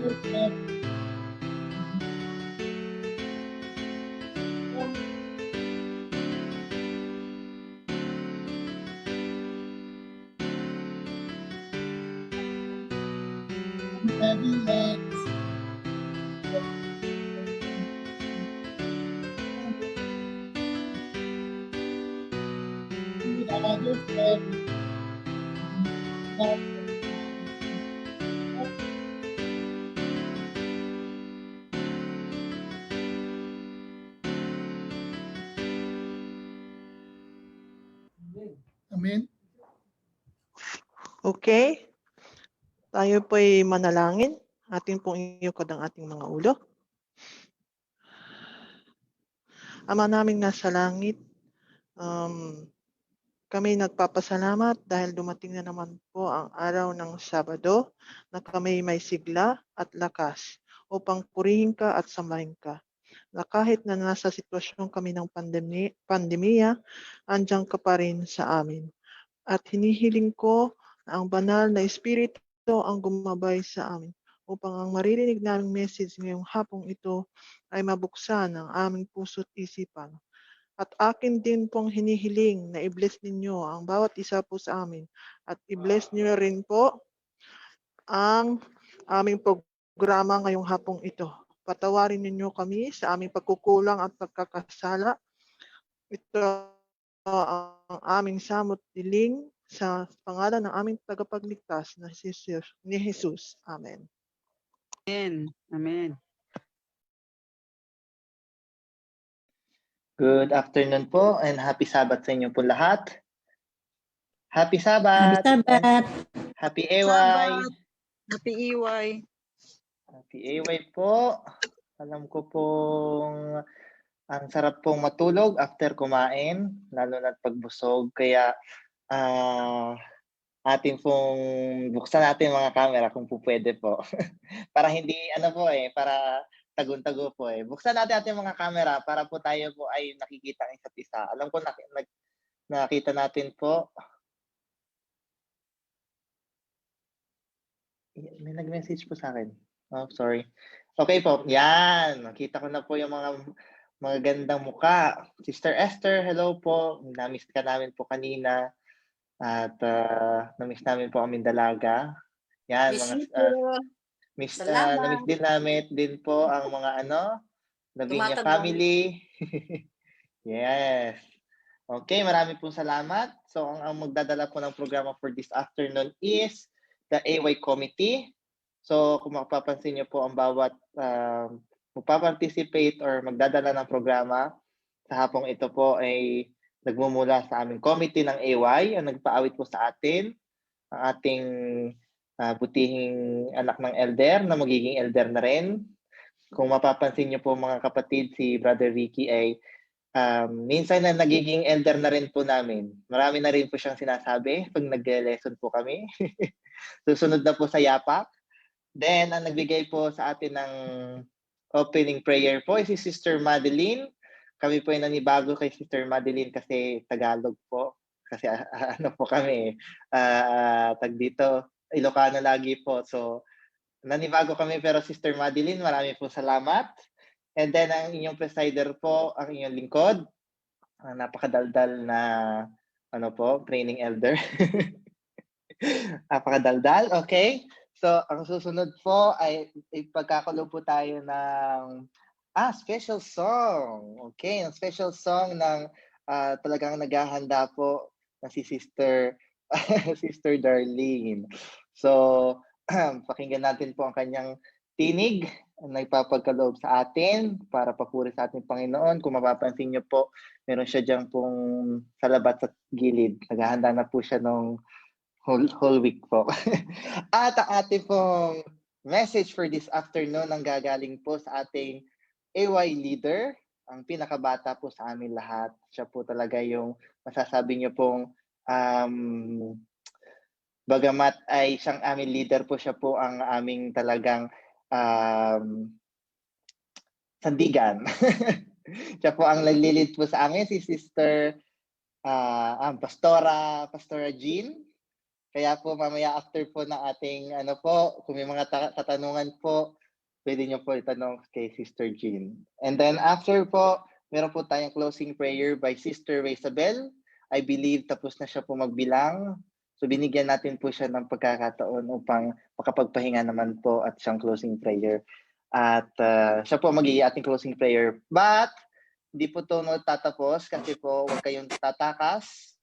Amen. Okay. Tayo po'y manalangin. Atin pong iukod ang ating mga ulo. Ama naming nasa langit, kami nagpapasalamat dahil dumating na naman po ang araw ng Sabado na kami may sigla at lakas upang purihin ka at samahin ka. Na kahit na nasa sitwasyon kami ng pandemya, andyan ka pa rin sa amin. At hinihiling ko na ang banal na Espiritu ang gumabay sa amin upang ang maririnig naming message ngayong hapong ito ay mabuksan ang aming puso't isipan. At akin din pong hinihiling na i-bless ninyo ang bawat isa po sa amin. At i-bless niyo rin po ang aming programa ngayong hapong ito. Patawarin ninyo kami sa aming pagkukulang at pagkakasala. Ito ang aming samot diling sa pangalan ng aming tagapagligtas na ni Jesus. Amen. Amen. Amen. Good afternoon po and happy Sabbath sa inyo po lahat. Happy Sabbath! Happy Sabbath! Happy AY! Happy EY. Happy AY po. Alam ko pong ang sarap pong matulog after kumain, lalo na't pagbusog. Kaya atin pong buksan natin mga camera kung po pwede po. Para hindi para tagun-tago po eh. Buksan natin ating mga camera para po tayo po ay nakikita ang isa't isa. Alam ko nakita natin po. May nag-message po sa akin. Oh, sorry. Okay po. Yan. Nakita ko na po yung mga gandang muka. Sister Esther, hello po. Namiss ka namin po kanina. At namiss namin po aming dalaga. Yan. Namiss din namin din po ang mga Lavinia family. Yes. Okay, marami pong salamat. So, ang magdadala po ng programa for this afternoon is the AY Committee. So, kung mapapansin niyo po ang bawat magpa-participate or magdadala ng programa sa hapong ito po ay nagmumula sa aming committee ng AY ang nagpaawit po sa atin, ang ating butihing anak ng elder na magiging elder na rin. Kung mapapansin niyo po mga kapatid, si Brother Ricky ay minsan na nagiging elder na rin po namin. Marami na rin po siyang sinasabi pag nag-lesson po kami. Susunod na po sa yapak. Then, ang nagbigay po sa atin ng opening prayer po ay si Sister Madeline. Kami po ay nanibago kay Sister Madeline kasi Tagalog po. Kasi po kami, tag dito, Ilocano lagi po. So, nanibago kami pero Sister Madeline, marami po salamat. And then, ang inyong presider po, ang inyong lingkod, ang napakadaldal na training elder. Napakadaldal, okay. So, ang susunod po ay ipagkakulo po tayo ng special song. Okay, ang special song ng talagang naghahanda po na si Sister Darlene. So, pakinggan natin po ang kanyang tinig na ipapagkaloob sa atin para papuri sa ating Panginoon. Kung mapapansin niyo po, meron siya dyan pong salabat sa gilid. Naghahanda na po siya nung whole week po. At ang ating pong message for this afternoon ang gagaling po sa ating AY leader, ang pinakabata po sa amin lahat. Siya po talaga yung masasabi niyo pong bagamat ay siyang aming leader po, siya po ang aming talagang sandigan. Siya po ang naglilid po sa amin, si Sister Pastora Jean. Kaya po mamaya after po ng ating kung may mga katanungan po, pwede niyo po itanong kay Sister Jean. And then after po, meron po tayong closing prayer by Sister Isabel. I believe tapos na siya po magbilang. So binigyan natin po siya ng pagkakataon upang makapagpahinga naman po at siyang closing prayer. At siya po magiging ating closing prayer. But hindi po ito tatapos kasi po huwag kayong tatakas.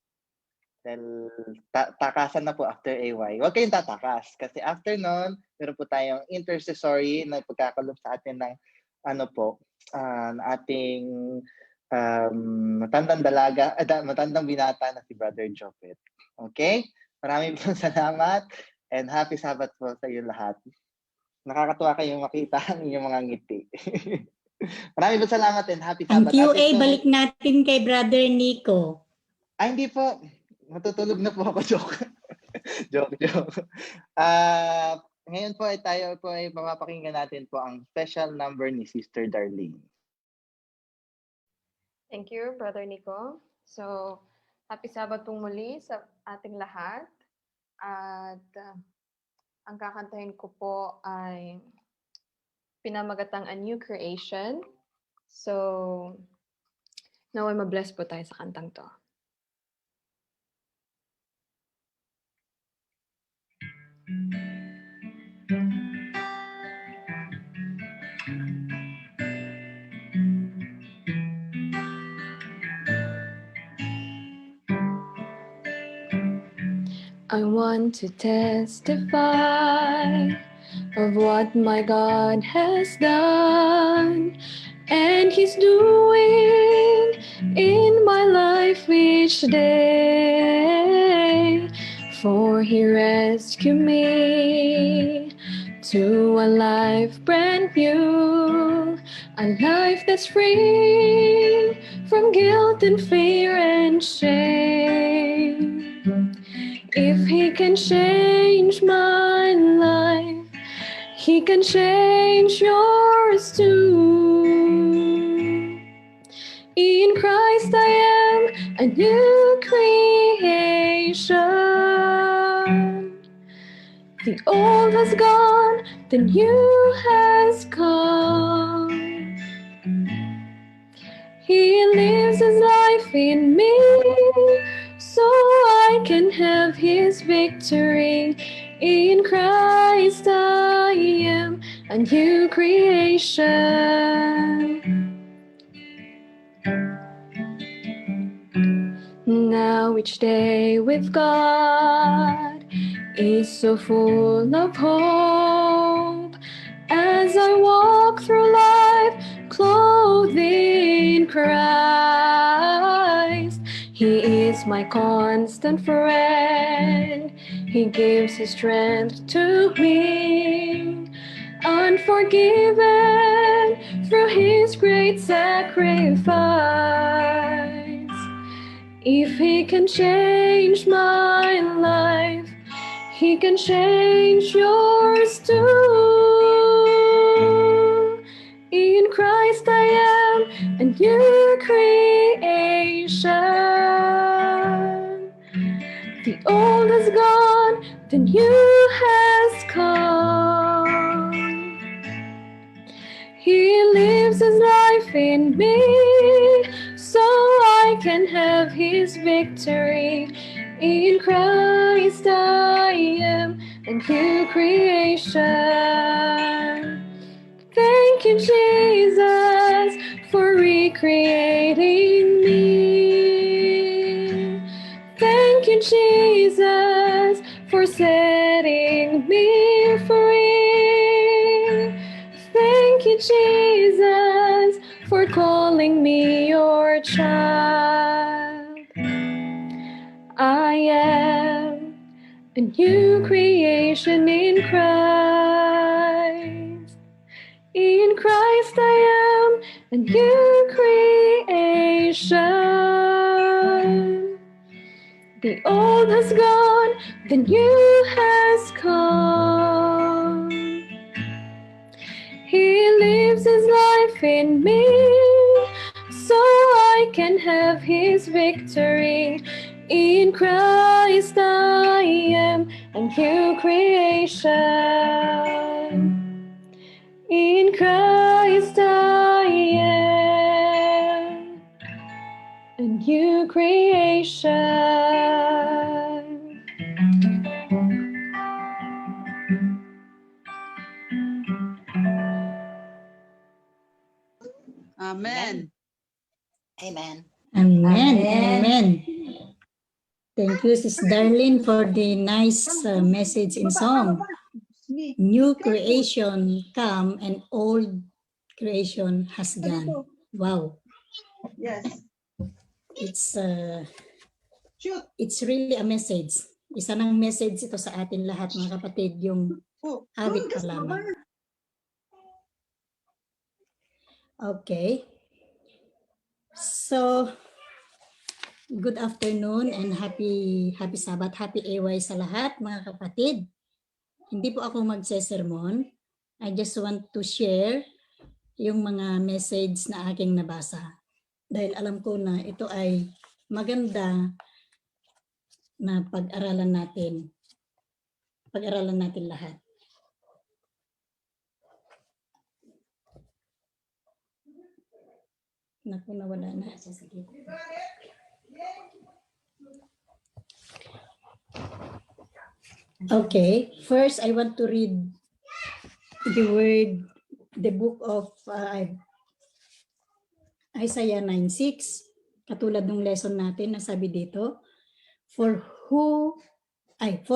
Dahil takasan na po after AY. Huwag kayong tatakas. Kasi after nun, meron po tayong intercessory na pagkakalob sa atin ng ating matandang binata na si Brother Jopet. Okay? Maraming po salamat and happy Sabbath po sa iyo lahat. Nakakatuwa kayong makita ang inyong mga ngiti. Maraming po salamat and happy Ang Sabbath. QA, balik natin kay Brother Nico. Ay, hindi po. Matutulog na po ako. Joke. joke. Ngayon po ay tayo po ay mapapakinggan natin po ang special number ni Sister Darlene. Thank you, Brother Nico. So, happy Sabbath pong muli sa ating lahat. At ang kakantahin ko po ay pinamagatang A New Creation. So, naway mabless po tayo sa kantang to. I want to testify of what my God has done and He's doing in my life each day. For He rescued me to a life brand new, a life that's free from guilt and fear and shame. If He can change my life, He can change yours too. In Christ I am a new creation. The old has gone, the new has come. He lives His life in me, so I can have His victory. In Christ I am a new creation. Now each day with God is so full of hope as I walk through life clothed in Christ. He is my constant friend. He gives His strength to me. Unforgiven through His great sacrifice. If He can change my life, He can change yours too. In Christ I am a new creation. The old has gone, the new has come. He lives His life in me, so I can have His victory. In Christ I am a new creation. Thank you, Jesus, for recreating me. Thank you, Jesus, for setting me free. Thank you, Jesus, for calling me your child. I am a new creation in Christ. In Christ I am a new creation. The old has gone, the new has come. He lives His life in me, so I can have His victory. In Christ I am a new creation. In Christ I am a new creation. Amen. Amen. Amen. Amen. Thank you, Sis Darlene, for the nice message in song. New creation come and old creation has gone. Wow. Yes. It's really a message. Isa ng message ito sa atin lahat, mga kapatid, yung awit pa lamang. Okay. So, good afternoon and happy Sabbath, happy AY sa lahat, mga kapatid. Hindi po ako magsesermon. I just want to share yung mga message na aking nabasa. Dahil alam ko na ito ay maganda na pag-aralan natin. Pag-aralan natin lahat. Naku, nawala na. Sige. Okay, first I want to read the book of Isaiah 9:6, katulad ng lesson natin na sabi dito, for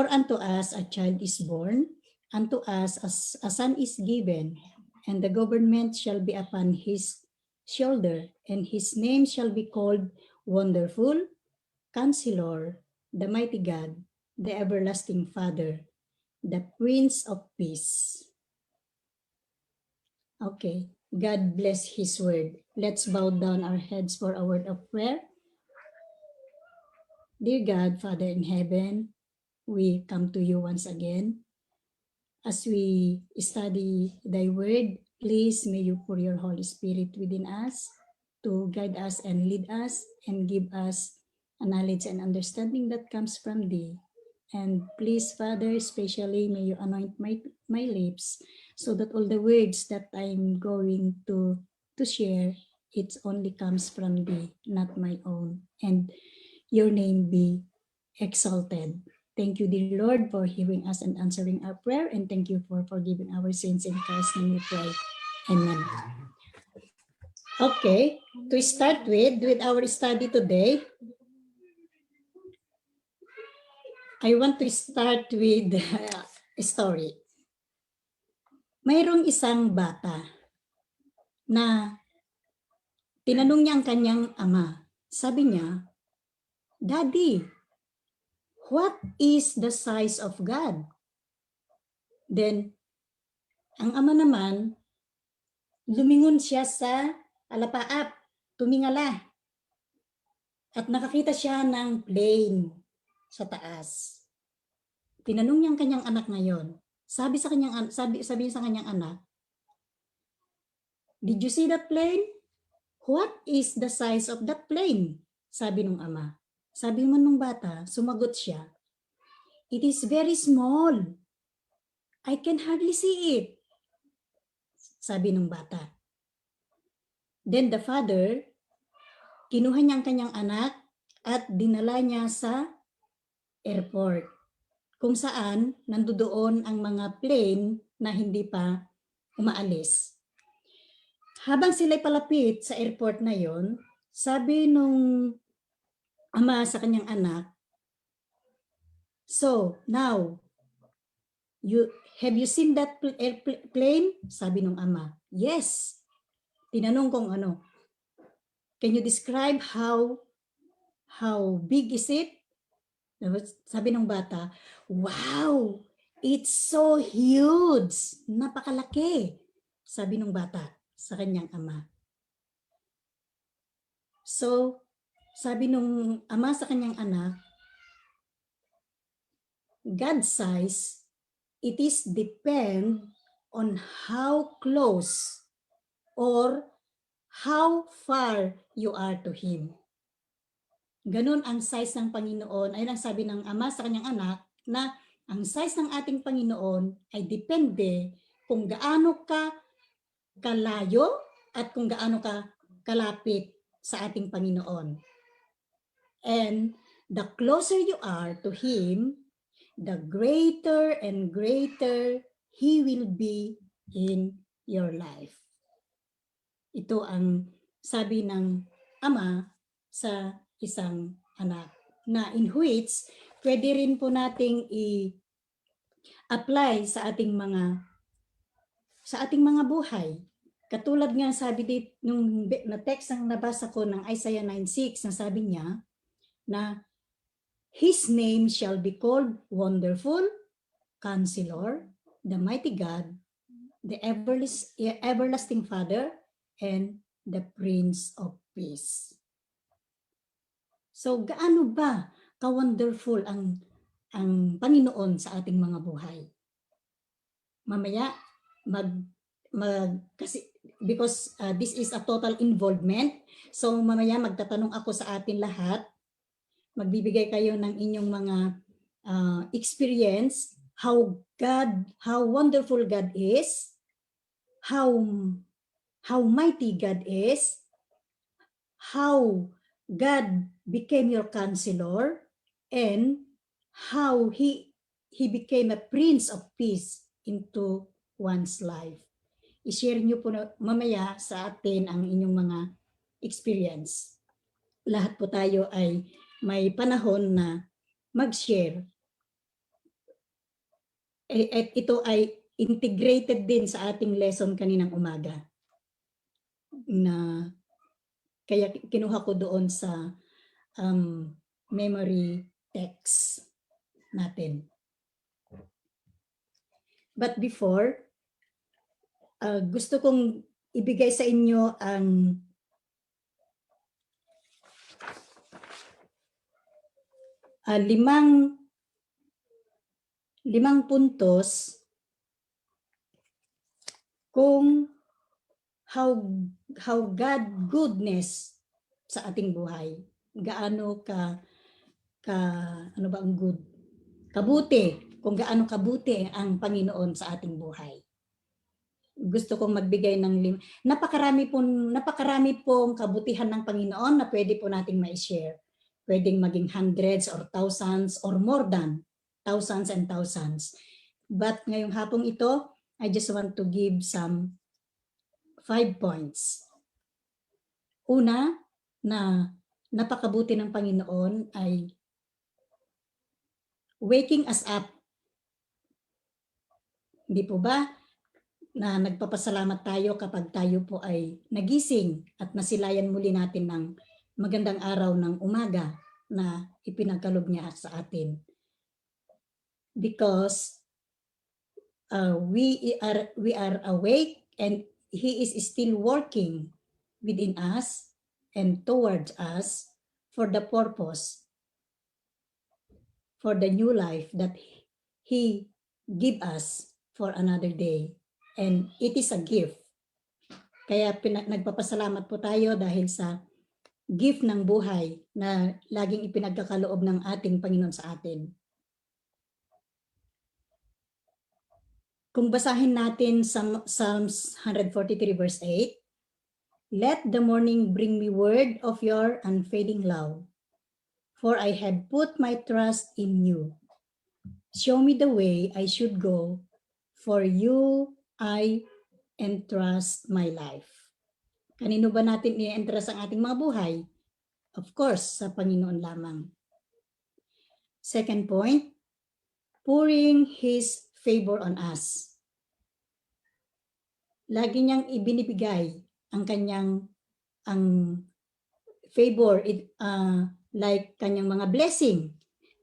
unto us a child is born, unto us a son is given, and the government shall be upon his shoulder, and his name shall be called Wonderful, Counselor, the Mighty God, the Everlasting Father, the Prince of Peace. Okay, God bless His word. Let's bow down our heads for a word of prayer. Dear God, Father in heaven, we come to you once again. As we study thy word, please may you pour your Holy Spirit within us to guide us and lead us and give us a knowledge and understanding that comes from thee. And please, Father, especially may you anoint my lips so that all the words that I'm going to share, it only comes from thee, not my own. And your name be exalted. Thank you, dear Lord, for hearing us and answering our prayer. And thank you for forgiving our sins. In Christ's name we pray. Amen. Okay, to start with our study today, I want to start with a story. Mayroong isang bata na tinanong niya ang kanyang ama. Sabi niya, Daddy, what is the size of God? Then, ang ama naman, lumingon siya sa alapaap, tumingala. At nakakita siya ng plane sa taas. Tinanong niya ang kanyang anak ngayon. Sabi niya sa kanyang anak, did you see that plane? What is the size of that plane? Sabi nung ama. Sabi man nung bata, sumagot siya, it is very small. I can hardly see it. Sabi nung bata. Then the father, kinuha niya ang kanyang anak at dinala niya sa airport, kung saan nandoon ang mga plane na hindi pa umaalis. Habang sila'y palapit sa airport na yon, sabi nung ama sa kanyang anak, so now, have you seen that airplane? Sabi nung ama, yes. Tinanong kong ano, can you describe how big is it? Sabi ng bata, wow, it's so huge. Napakalaki. Sabi ng bata sa kanyang ama. So, sabi nung ama sa kanyang anak, God's size, it is depend on how close or how far you are to Him. ganun ang size ng Panginoon. Ayun ang sabi ng Ama sa kanyang anak, na ang size ng ating Panginoon ay depende kung gaano ka kalayo at kung gaano ka kalapit sa ating Panginoon. And the closer you are to Him, the greater and greater He will be in your life. Ito ang sabi ng Ama sa isang anak, na in which pwede rin po nating i-apply sa ating mga buhay. Katulad nga sabi dito nung na text ang nabasa ko ng Isaiah 9:6, na sabi niya na His name shall be called Wonderful, Counselor, the Mighty God, the Everlasting Father, and the Prince of Peace. So gaano ba ka-wonderful ang Panginoon sa ating mga buhay? Mamaya kasi because this is a total involvement, so mamaya magtatanong ako sa atin lahat. Magbibigay kayo ng inyong mga experience, how wonderful God is, how mighty God is, how God became your counselor, and how He became a Prince of Peace into one's life. I-share niyo po mamaya sa atin ang inyong mga experience. Lahat po tayo ay may panahon na mag-share. At ito ay integrated din sa ating lesson kaninang umaga, na kaya kinuha ko doon sa memory text natin. But before, gusto kong ibigay sa inyo ang limang puntos kung how God goodness sa ating buhay. Gaano ano ba ang good? Kabuti, kung gaano kabuti ang Panginoon sa ating buhay. Gusto kong magbigay ng napakarami pong kabutihan ng Panginoon na pwede po nating ma-share. Pwedeng maging hundreds or thousands or more than thousands and thousands. But ngayong hapong ito, I just want to give some 5 points. Una, na napakabuti ng Panginoon ay waking us up. Hindi po ba na nagpapasalamat tayo kapag tayo po ay nagising at nasilayan muli natin ng magandang araw ng umaga na ipinagkaloob niya sa atin. Because we are awake and He is still working within us and towards us for the purpose, for the new life that He give us for another day. And it is a gift. Kaya nagpapasalamat po tayo dahil sa gift ng buhay na laging ipinagkakaloob ng ating Panginoon sa atin. Kung basahin natin sa Psalms 143 verse 8, let the morning bring me word of your unfailing love, for I have put my trust in you. Show me the way I should go, for you I entrust my life. Kanino ba natin i-entrust ang ating mga buhay? Of course, sa Panginoon lamang. Second point, pouring His favor on us. Lagi niyang ibinibigay ang favor, like kanyang mga blessing.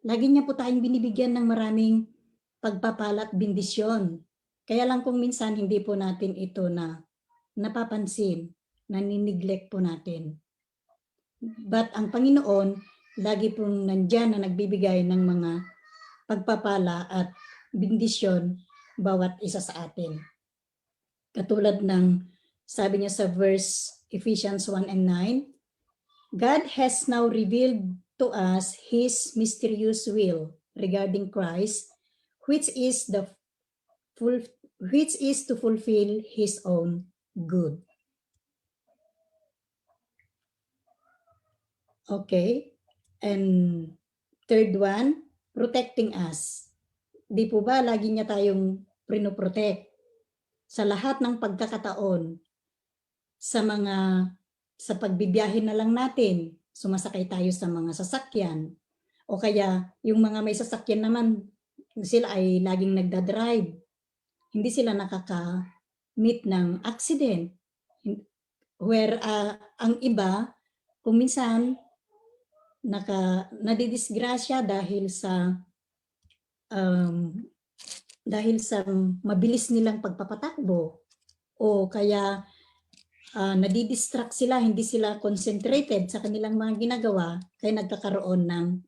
Lagi niya po tayong binibigyan ng maraming pagpapala at bendisyon. Kaya lang kung minsan hindi po natin ito na napapansin, nanineglect po natin. But ang Panginoon, lagi pong nandyan na nagbibigay ng mga pagpapala at bendisyon bawat isa sa atin. Katulad ng sabi niya sa verse Ephesians 1 and 9, God has now revealed to us his mysterious will regarding Christ, which is to fulfill his own good. Okay? And third one, protecting us. Di po ba lagi niya tayong prinoprotect sa lahat ng pagkakataon, sa pagbibiyahe na lang natin, sumasakay tayo sa mga sasakyan, o kaya yung mga may sasakyan naman, sila ay laging nagdadrive, hindi sila nakaka-meet ng accident. Where ang iba, kung minsan, nadidisgrasya dahil sa mabilis nilang pagpapatakbo, o kaya nadidistract sila, hindi sila concentrated sa kanilang mga ginagawa, kaya nagkakaroon ng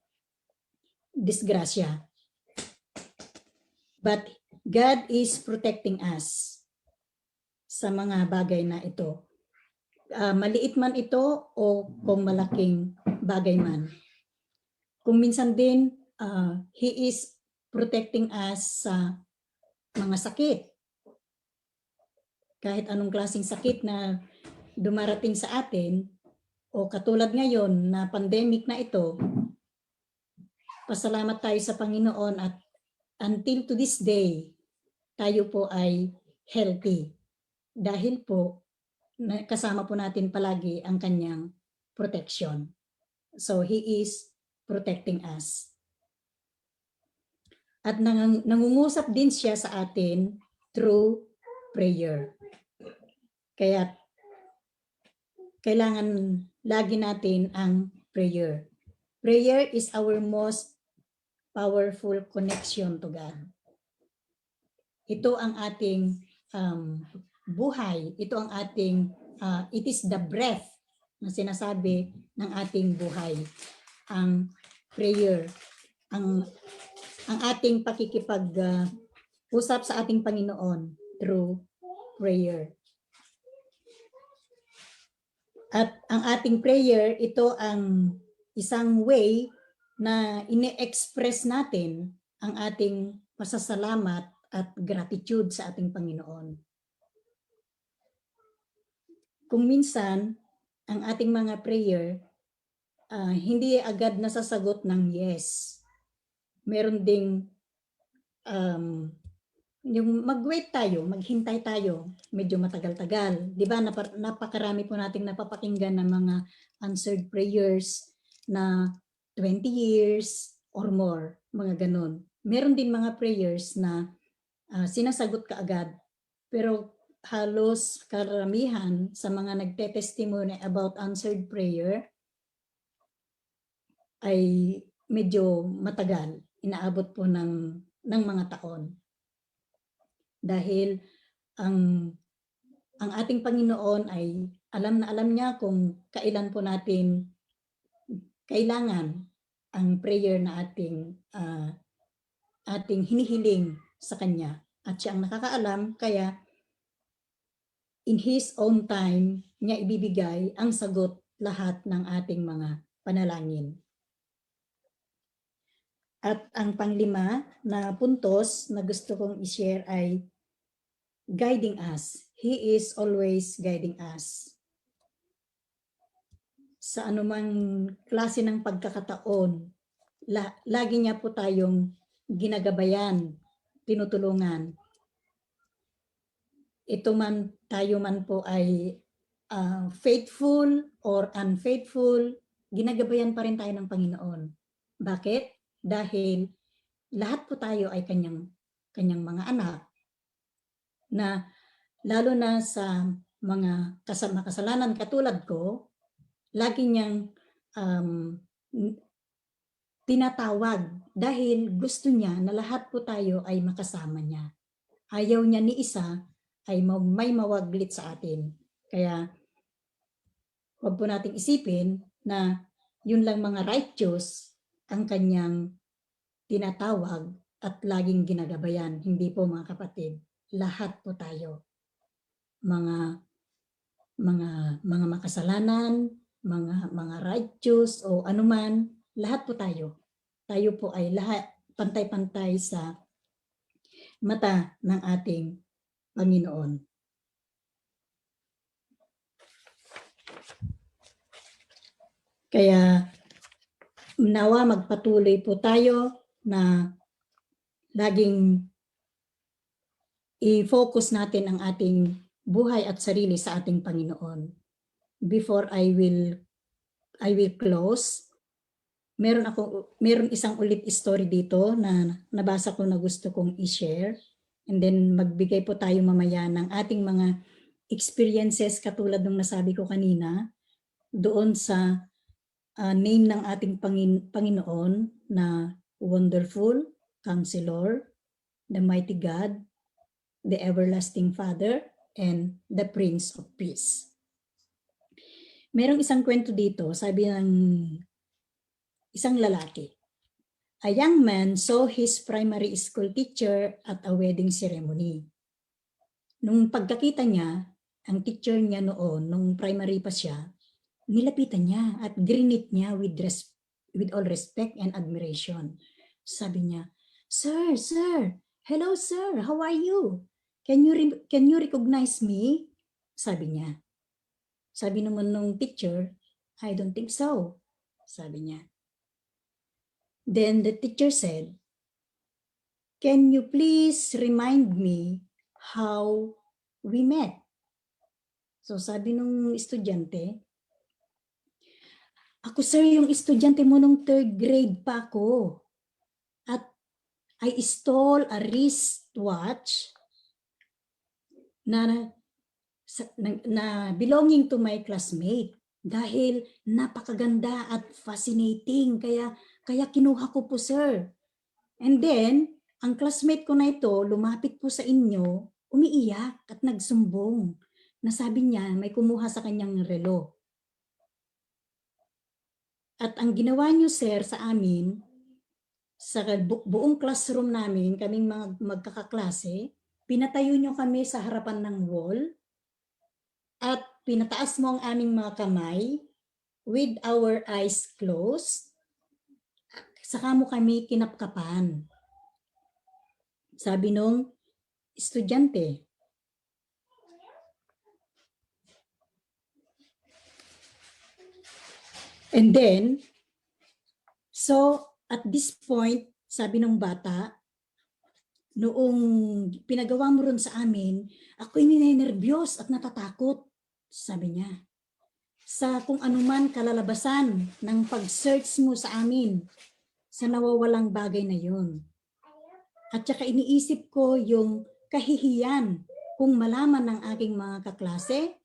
disgrasya. But God is protecting us sa mga bagay na ito. Maliit man ito o kung malaking bagay man. Kung minsan din, He is protecting us sa mga sakit. Kahit anong klaseng sakit na dumarating sa atin, o katulad ngayon na pandemic na ito, pasalamat tayo sa Panginoon at until to this day, tayo po ay healthy. Dahil po, kasama po natin palagi ang kanyang protection. So, He is protecting us. At nangungusap din siya sa atin through prayer. Kaya, kailangan lagi natin ang prayer. Prayer is our most powerful connection to God. Ito ang ating buhay. Ito ang ating, it is the breath na sinasabi ng ating buhay. Ang prayer, ang ating pakikipag-usap sa ating Panginoon through prayer. At ang ating prayer, ito ang isang way na ine-express natin ang ating pasasalamat at gratitude sa ating Panginoon. Kung minsan, ang ating mga prayer, hindi agad nasasagot ng yes. Meron ding yung mag-wait tayo, maghintay tayo, medyo matagal-tagal. Di ba, napakarami po nating napapakinggan ng mga answered prayers na 20 years or more, mga ganun. Meron din mga prayers na sinasagot ka agad, pero halos karamihan sa mga nagte-testimony about answered prayer ay medyo matagal, inaabot po ng mga taon. Dahil ang ating Panginoon ay alam na alam niya kung kailan po natin kailangan ang prayer na ating hinihiling sa Kanya. At siya ang nakakaalam, kaya in His own time niya ibibigay ang sagot lahat ng ating mga panalangin. At ang panglima na puntos na gusto kong i-share ay guiding us. He is always guiding us. Sa anumang klase ng pagkakataon, lagi niya po tayong ginagabayan, tinutulungan. Tayo man po ay faithful or unfaithful, ginagabayan pa rin tayo ng Panginoon. Bakit? Dahil lahat po tayo ay kanyang mga anak, na lalo na sa mga kasalanan katulad ko, lagi niyang tinatawag dahil gusto niya na lahat po tayo ay makasama niya. Ayaw niya ni isa ay may mawaglit sa atin. Kaya huwag po nating isipin na yun lang mga righteous ang kanyang tinatawag at laging ginagabayan. Hindi po, mga kapatid. Lahat po tayo. Mga makasalanan, mga righteous o anuman, lahat po tayo. Tayo po ay lahat pantay-pantay sa mata ng ating Panginoon. Kaya nawa magpatuloy po tayo na laging i-focus natin ang ating buhay at sarili sa ating Panginoon. Before I will close, meron isang ulit story dito na nabasa ko na gusto kong i-share. And then magbigay po tayo mamaya ng ating mga experiences katulad ng nasabi ko kanina doon sa name ng ating Panginoon na Wonderful, Counselor, the Mighty God, the Everlasting Father, and the Prince of Peace. Merong isang kwento dito, sabi ng isang lalaki. A young man saw his primary school teacher at a wedding ceremony. Nung pagkakita niya, ang teacher niya noon, nung primary pa siya, nilapitan niya at greet niya with all respect and admiration. Sabi niya, Sir, hello sir, how are you? Can you recognize me? Sabi niya. Sabi naman nung teacher, I don't think so. Sabi niya. Then the teacher said, can you please remind me how we met? So sabi nung estudyante, ako sir yung estudyante mo nung 3rd grade pa ako. At I stole a wristwatch na belonging to my classmate dahil napakaganda at fascinating kaya kinuha ko po sir. And then ang classmate ko na ito lumapit po sa inyo, umiiyak at nagsumbong. Nasabi niya may kumuha sa kanyang relo. At ang ginawa niyo sir sa amin, sa buong classroom namin, kaming mga magkakaklase, pinatayo niyo kami sa harapan ng wall at pinataas mo ang aming mga kamay with our eyes closed. Saka mo kami kinapkapan. Sabi nung estudyante. And then, so at this point, sabi nung bata, noong pinagawa mo ron sa amin, ako'y ninenervyos at natatakot, sabi niya. Sa kung anuman kalalabasan ng pag-search mo sa amin, sa nawawalang bagay na yun. At saka iniisip ko yung kahihiyan kung malaman ng aking mga kaklase,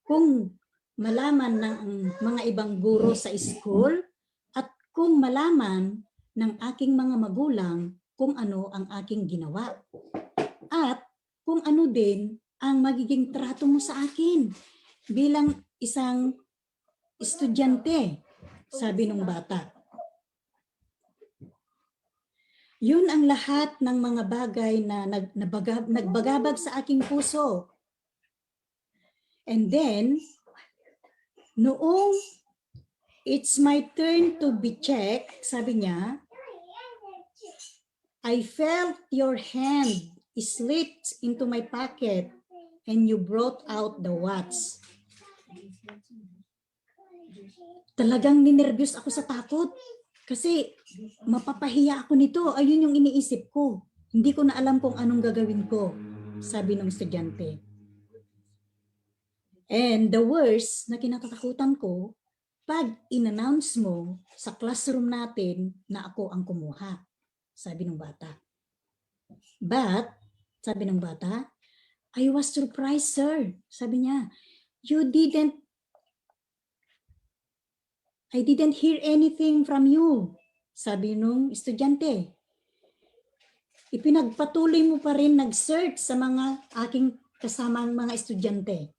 kung malaman ng mga ibang guro sa school, at kung malaman ng aking mga magulang kung ano ang aking ginawa. At kung ano din ang magiging trato mo sa akin bilang isang estudyante, sabi ng bata. Yun ang lahat ng mga bagay na nagbagabag sa aking puso. And then, noong it's my turn to be checked, sabi niya, I felt your hand slipped into my pocket and you brought out the watch. Talagang ninervyos ako sa takot kasi mapapahiya ako nito. Ayun yung iniisip ko. Hindi ko na alam kung anong gagawin ko, sabi ng estudyante. And the worst na kinatatakutan ko, pag in-announce mo sa classroom natin na ako ang kumuha, sabi ng bata. But, sabi ng bata, I was surprised, sir. Sabi niya, I didn't hear anything from you, sabi nung estudyante. Ipinagpatuloy mo pa rin nag-search sa mga aking kasamang mga estudyante.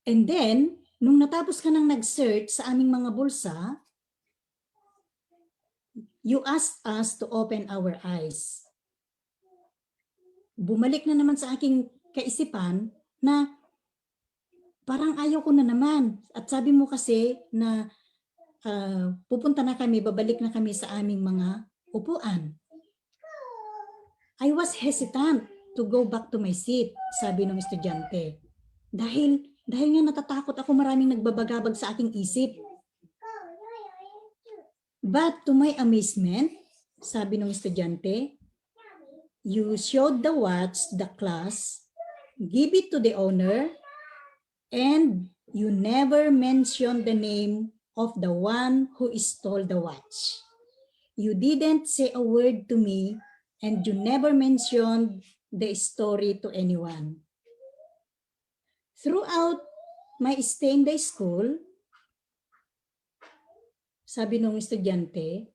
And then, nung natapos ka nang nag-search sa aming mga bulsa, you asked us to open our eyes. Bumalik na naman sa aking kaisipan na parang ayaw ko na naman. At sabi mo kasi na pupunta na kami, babalik na kami sa aming mga upuan. I was hesitant to go back to my seat, sabi ng estudyante. Dahil nga natatakot ako, maraming nagbabagabag sa aking isip. But to my amazement, sabi ng estudyante, you showed the watch, the class, give it to the owner, and you never mentioned the name of the one who stole the watch. You didn't say a word to me, and you never mentioned the story to anyone. Throughout my stay in the school, sabi nung estudyante,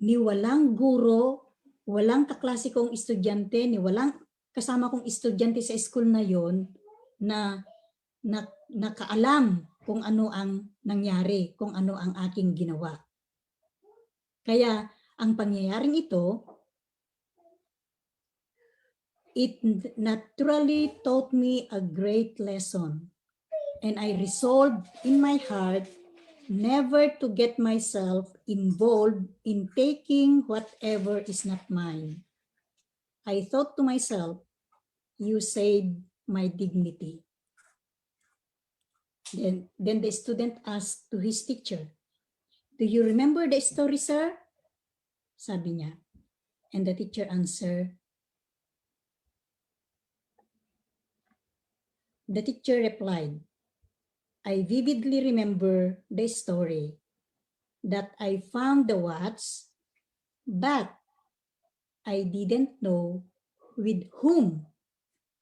ni walang guro, walang kaklase kong estudyante, ni walang kasama kong estudyante sa school na yon na nakaalam kung ano ang nangyari, kung ano ang aking ginawa. Kaya ang pangyayaring ito, it naturally taught me a great lesson, and I resolved in my heart never to get myself involved in taking whatever is not mine. I thought to myself, you saved my dignity. Then the student asked to his teacher, do you remember the story, sir? Sabi niya. And the teacher answered, the teacher replied, I vividly remember the story that I found the watch, but I didn't know with whom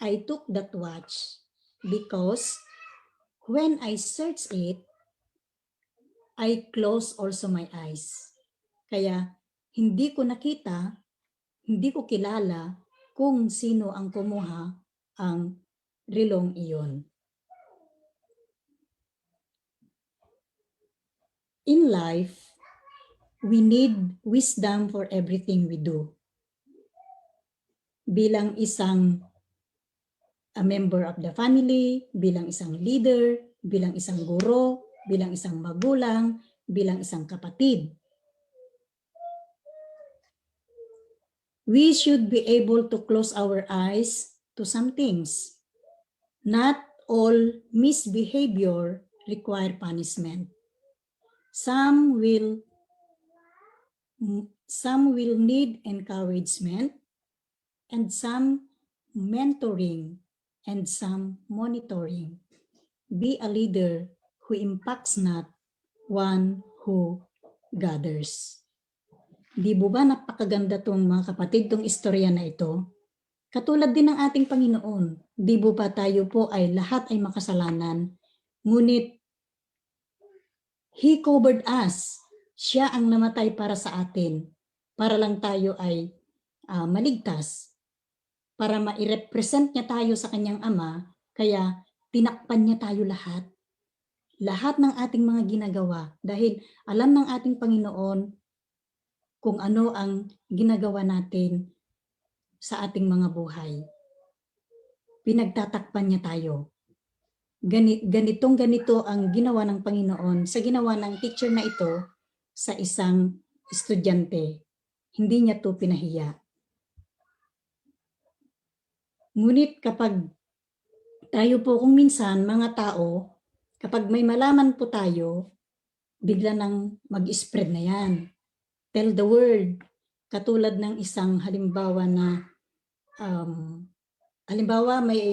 I took that watch, because when I searched it, I closed also my eyes. Kaya hindi ko nakita, hindi ko kilala kung sino ang kumuha ang relong iyon. In life, we need wisdom for everything we do. Bilang isang a member of the family, bilang isang leader, bilang isang guro, bilang isang magulang, bilang isang kapatid. We should be able to close our eyes to some things. Not all misbehavior require punishment. Some will need encouragement, and some mentoring, and some monitoring. Be a leader who impacts, not one who gathers. Di ba napakaganda tong mga kapatid, tong istorya na ito? Katulad din ng ating Panginoon. Di ba tayo po ay lahat ay makasalanan, ngunit He covered us. Siya ang namatay para sa atin, para lang tayo ay maligtas, para ma-represent niya tayo sa kanyang Ama, kaya tinakpan niya tayo lahat. Lahat ng ating mga ginagawa, dahil alam ng ating Panginoon kung ano ang ginagawa natin sa ating mga buhay. Pinagtatakpan niya tayo. Ganito ang ginawa ng Panginoon sa ginawa ng teacher na ito sa isang estudyante. Hindi niya to pinahiya. Ngunit kapag tayo po kung minsan mga tao, kapag may malaman po tayo, bigla nang mag-spread na yan. Tell the world. Katulad ng isang halimbawa na halimbawa may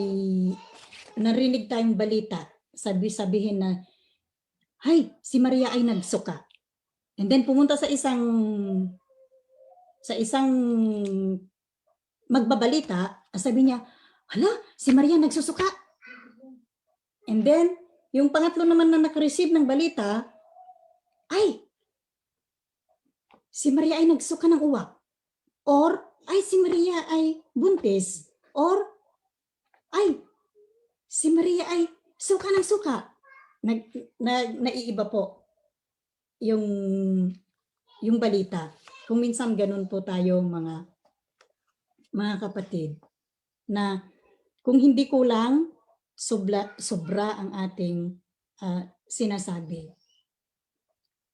narinig tayong balita, sabihin na, hay, si Maria ay nagsuka. And then pumunta sa isang magbabalita, sabi niya, hala, si Maria nagsusuka. And then, yung pangatlo naman na nakareceive ng balita, ay, si Maria ay nagsuka ng uwak. Or, ay, si Maria ay buntis. Or, ay, si Maria ay suka ng suka. Naiiba po yung balita. Kung minsan ganun po tayo mga kapatid, na kung hindi kulang, sobra ang ating sinasabi.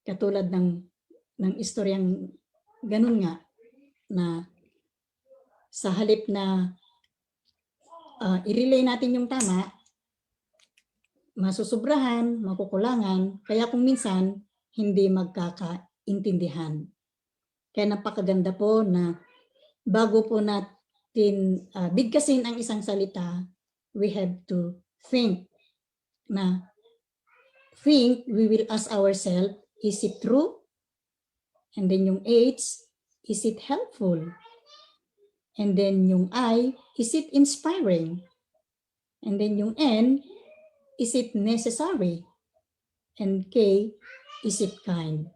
Katulad ng istoryang ganun nga, na sa halip na i-relay natin yung tama, masusobrahan, makukulangan, kaya kung minsan hindi magkakaintindihan. Kaya napakaganda po na bago po natin bigkasin ang isang salita, we have to think we will ask ourselves, is it true? And then yung H, is it helpful? And then yung I, is it inspiring? And then yung N, is it necessary? And K, is it kind?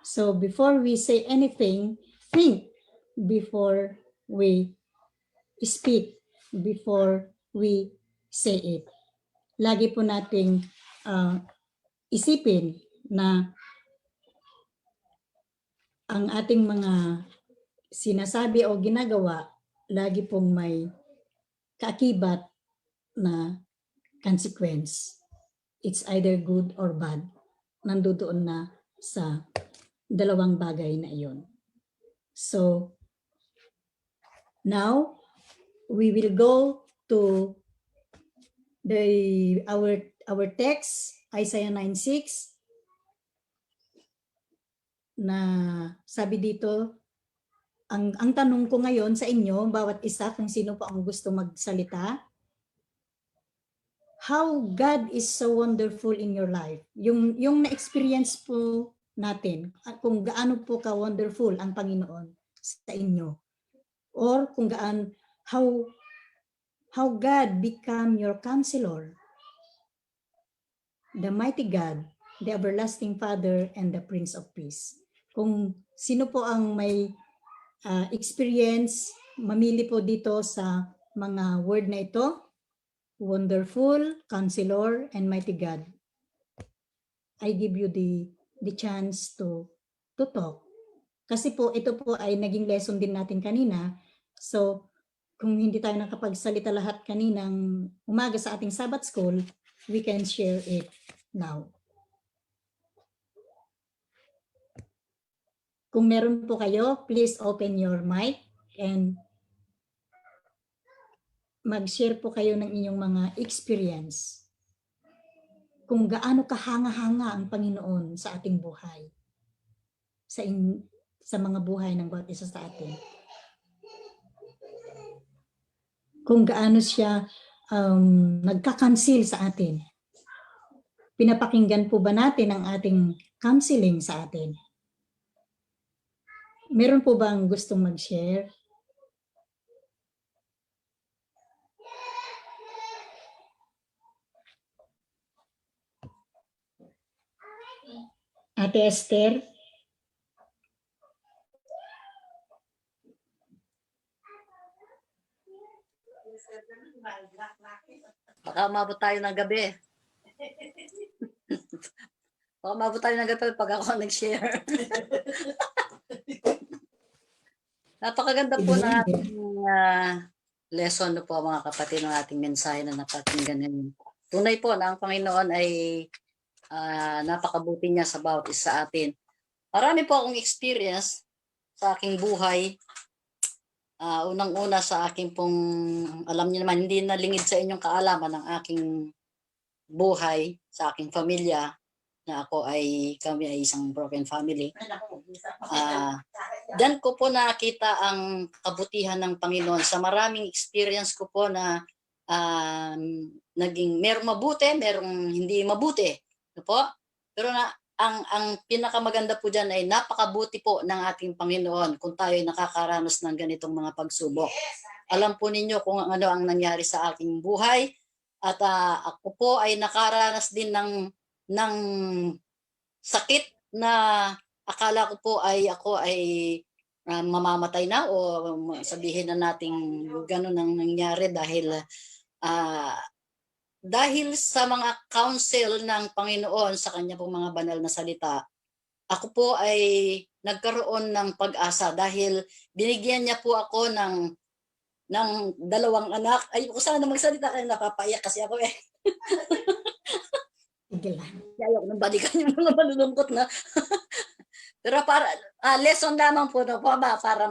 So before we say anything, think before we speak, before we say it. Lagi po nating isipin na ang ating mga sinasabi o ginagawa, lagi pong may kaakibat na consequence. It's either good or bad. Nandoon na sa dalawang bagay na iyon. So, now, we will go to our text, Isaiah 9:6, na sabi dito, ang tanong ko ngayon sa inyo, bawat isa, kung sino po ang gusto magsalita, how God is so wonderful in your life. Yung na-experience po natin, kung gaano po ka-wonderful ang Panginoon sa inyo. Or kung how God become your counselor. The mighty God, the everlasting Father, and the Prince of Peace. Kung sino po ang may experience, mamili po dito sa mga word na ito, wonderful, counselor, and mighty God. I give you the chance to talk. Kasi po, ito po ay naging lesson din natin kanina. So, kung hindi tayo nakapagsalita lahat kaninang umaga sa ating Sabbath School, we can share it now. Kung meron po kayo, please open your mic and mag-share po kayo ng inyong mga experience. Kung gaano kahanga-hanga ang Panginoon sa ating buhay. Sa mga buhay ng bawat isa sa atin. Kung gaano siya nagkakansil sa atin. Pinapakinggan po ba natin ang ating counseling sa atin? Meron po bang gustong mag-share? Ate Esther? Baka umabot tayo ng gabi. Baka umabot tayo ng gabi pag ako nag-share. Napakaganda po na ating lesson po mga kapatid ng ating mensahe na napakinggan ngayon. Tunay po na ang Panginoon ay napakabuti niya sa bawat isa sa atin. Marami po akong experience sa aking buhay. Unang-una sa aking pong, alam niyo naman, hindi nalingid sa inyong kaalaman ng aking buhay, sa aking pamilya, na kami ay isang broken family. Diyan ko po nakita ang kabutihan ng Panginoon. Sa maraming experience ko po na naging merong mabuti, merong hindi mabuti. Ano po? Pero ang pinakamaganda po dyan ay napakabuti po ng ating Panginoon kung tayo ay nakakaranas ng ganitong mga pagsubok. Alam po ninyo kung ano ang nangyari sa aking buhay at ako po ay nakaranas din ng sakit na akala ko po ay ako ay mamamatay na o sabihin na nating gano'n ang nangyari dahil sa mga counsel ng Panginoon sa kanya pong mga banal na salita, ako po ay nagkaroon ng pag-asa dahil binigyan niya po ako ng ng 2 anak. Ay, ko sana magsalita kayo, napapaiyak kasi ako eh. Sige lang. Ayaw ko nang balikan yung mga malulungkot na. Pero para lesson lamang po no, po ba para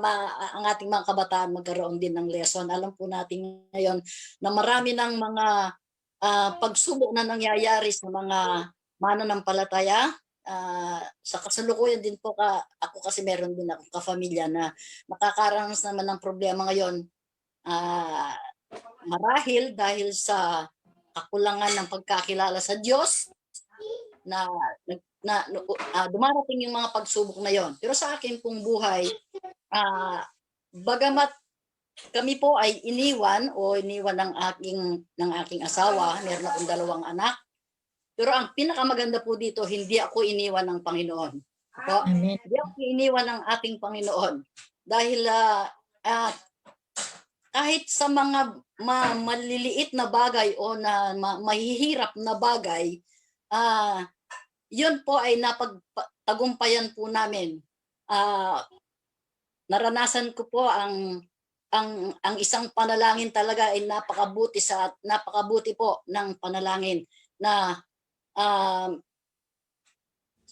ang ating mga kabataan magkaroon din ng lesson. Alam po natin ngayon na marami ng mga pagsubok na nangyayari sa mga mananampalataya. Sa kasalukuyan din po ako kasi meron din akong kafamilya na nakakaranas naman ng problema ngayon. Marahil dahil sa kakulangan ng pagkakilala sa Diyos na dumarating yung mga pagsubok na yon. Pero sa akin pong buhay, bagamat kami po ay iniwan ng aking asawa, meron akong 2 anak. Pero ang pinakamaganda po dito, hindi ako iniwan ng Panginoon. Po, Amen. hindi ako iniwan ng ating Panginoon. Dahil kahit sa mga maliliit na bagay o na mahihirap na bagay, yun po ay napagtagumpayan po namin. Naranasan ko po ang isang panalangin talaga ay napakabuti po ng panalangin na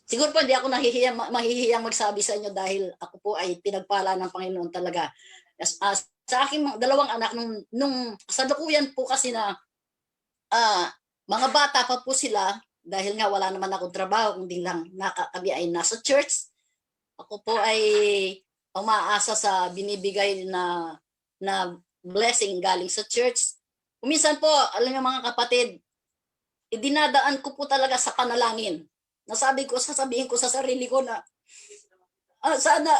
siguro po hindi ako mahihiyang magsabi sa inyo dahil ako po ay pinagpala ng Panginoon talaga. Sa aking 2 anak nung kasalukuyan po kasi na mga bata pa po sila dahil nga wala naman akong trabaho kundi lang kami ay nasa church. Ako po ay umaasa sa binibigay na blessing galing sa church. Kuminsan po, alam niyo mga kapatid, dinadaan ko po talaga sa panalangin. Sasabihin ko sa sarili ko na sana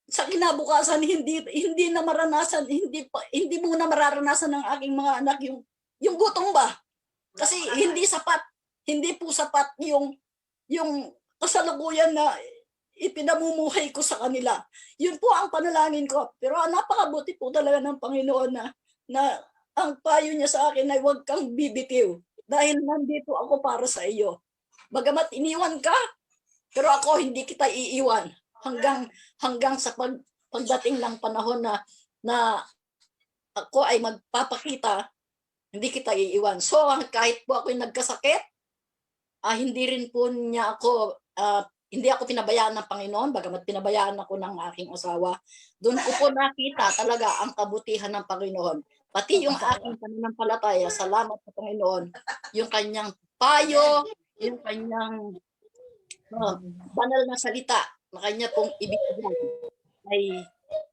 sa kinabukasan hindi na maranasan, hindi muna mararanasan ng aking mga anak yung gutom ba? Kasi hindi po sapat yung kasalukuyan na ipinamumuhay ko sa kanila. Yun po ang panalangin ko. Pero napakabuti po talaga ng Panginoon na ang payo niya sa akin ay huwag kang bibitiw dahil nandito ako para sa iyo. Bagamat iniwan ka, pero ako hindi kita iiwan hanggang sa pagdating ng panahon na ako ay magpapakita, hindi kita iiwan. So kahit po ako'y nagkasakit, hindi rin po niya ako hindi ako pinabayaan ng Panginoon, bagamat pinabayaan ako ng aking asawa. Doon ko po nakita talaga ang kabutihan ng Panginoon. Pati yung aking pananampalataya, salamat sa Panginoon, yung kanyang payo, yung kanyang banal na salita na kanya pong ibigay ay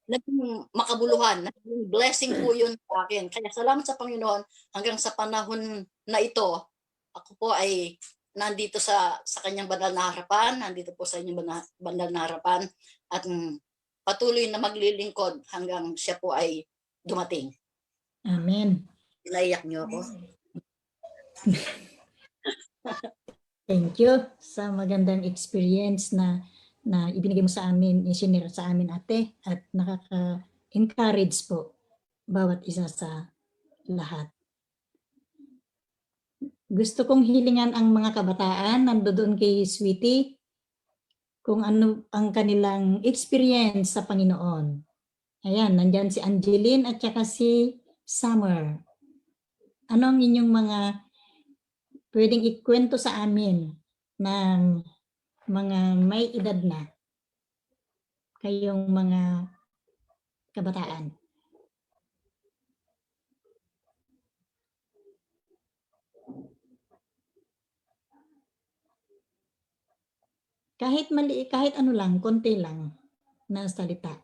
naging makabuluhan, naging blessing po yun sa akin. Kaya salamat sa Panginoon hanggang sa panahon na ito, ako po ay nandito sa kanyang banal na harapan, nandito po sa inyong banal na harapan at patuloy na maglilingkod hanggang siya po ay dumating. Amen. Naiyak niyo ako. Thank you sa magandang experience na ibinigay mo sa amin, isinira sa amin ate, at nakaka-encourage po bawat isa sa lahat. Gusto kong hilingan ang mga kabataan nandoon kay Sweetie kung ano ang kanilang experience sa Panginoon. Ayan, nandyan si Angeline at saka si Summer. Ano ang inyong mga pwedeng ikwento sa amin ng mga may edad na kayong mga kabataan? Kahit mali, kahit ano lang, konti lang na salita.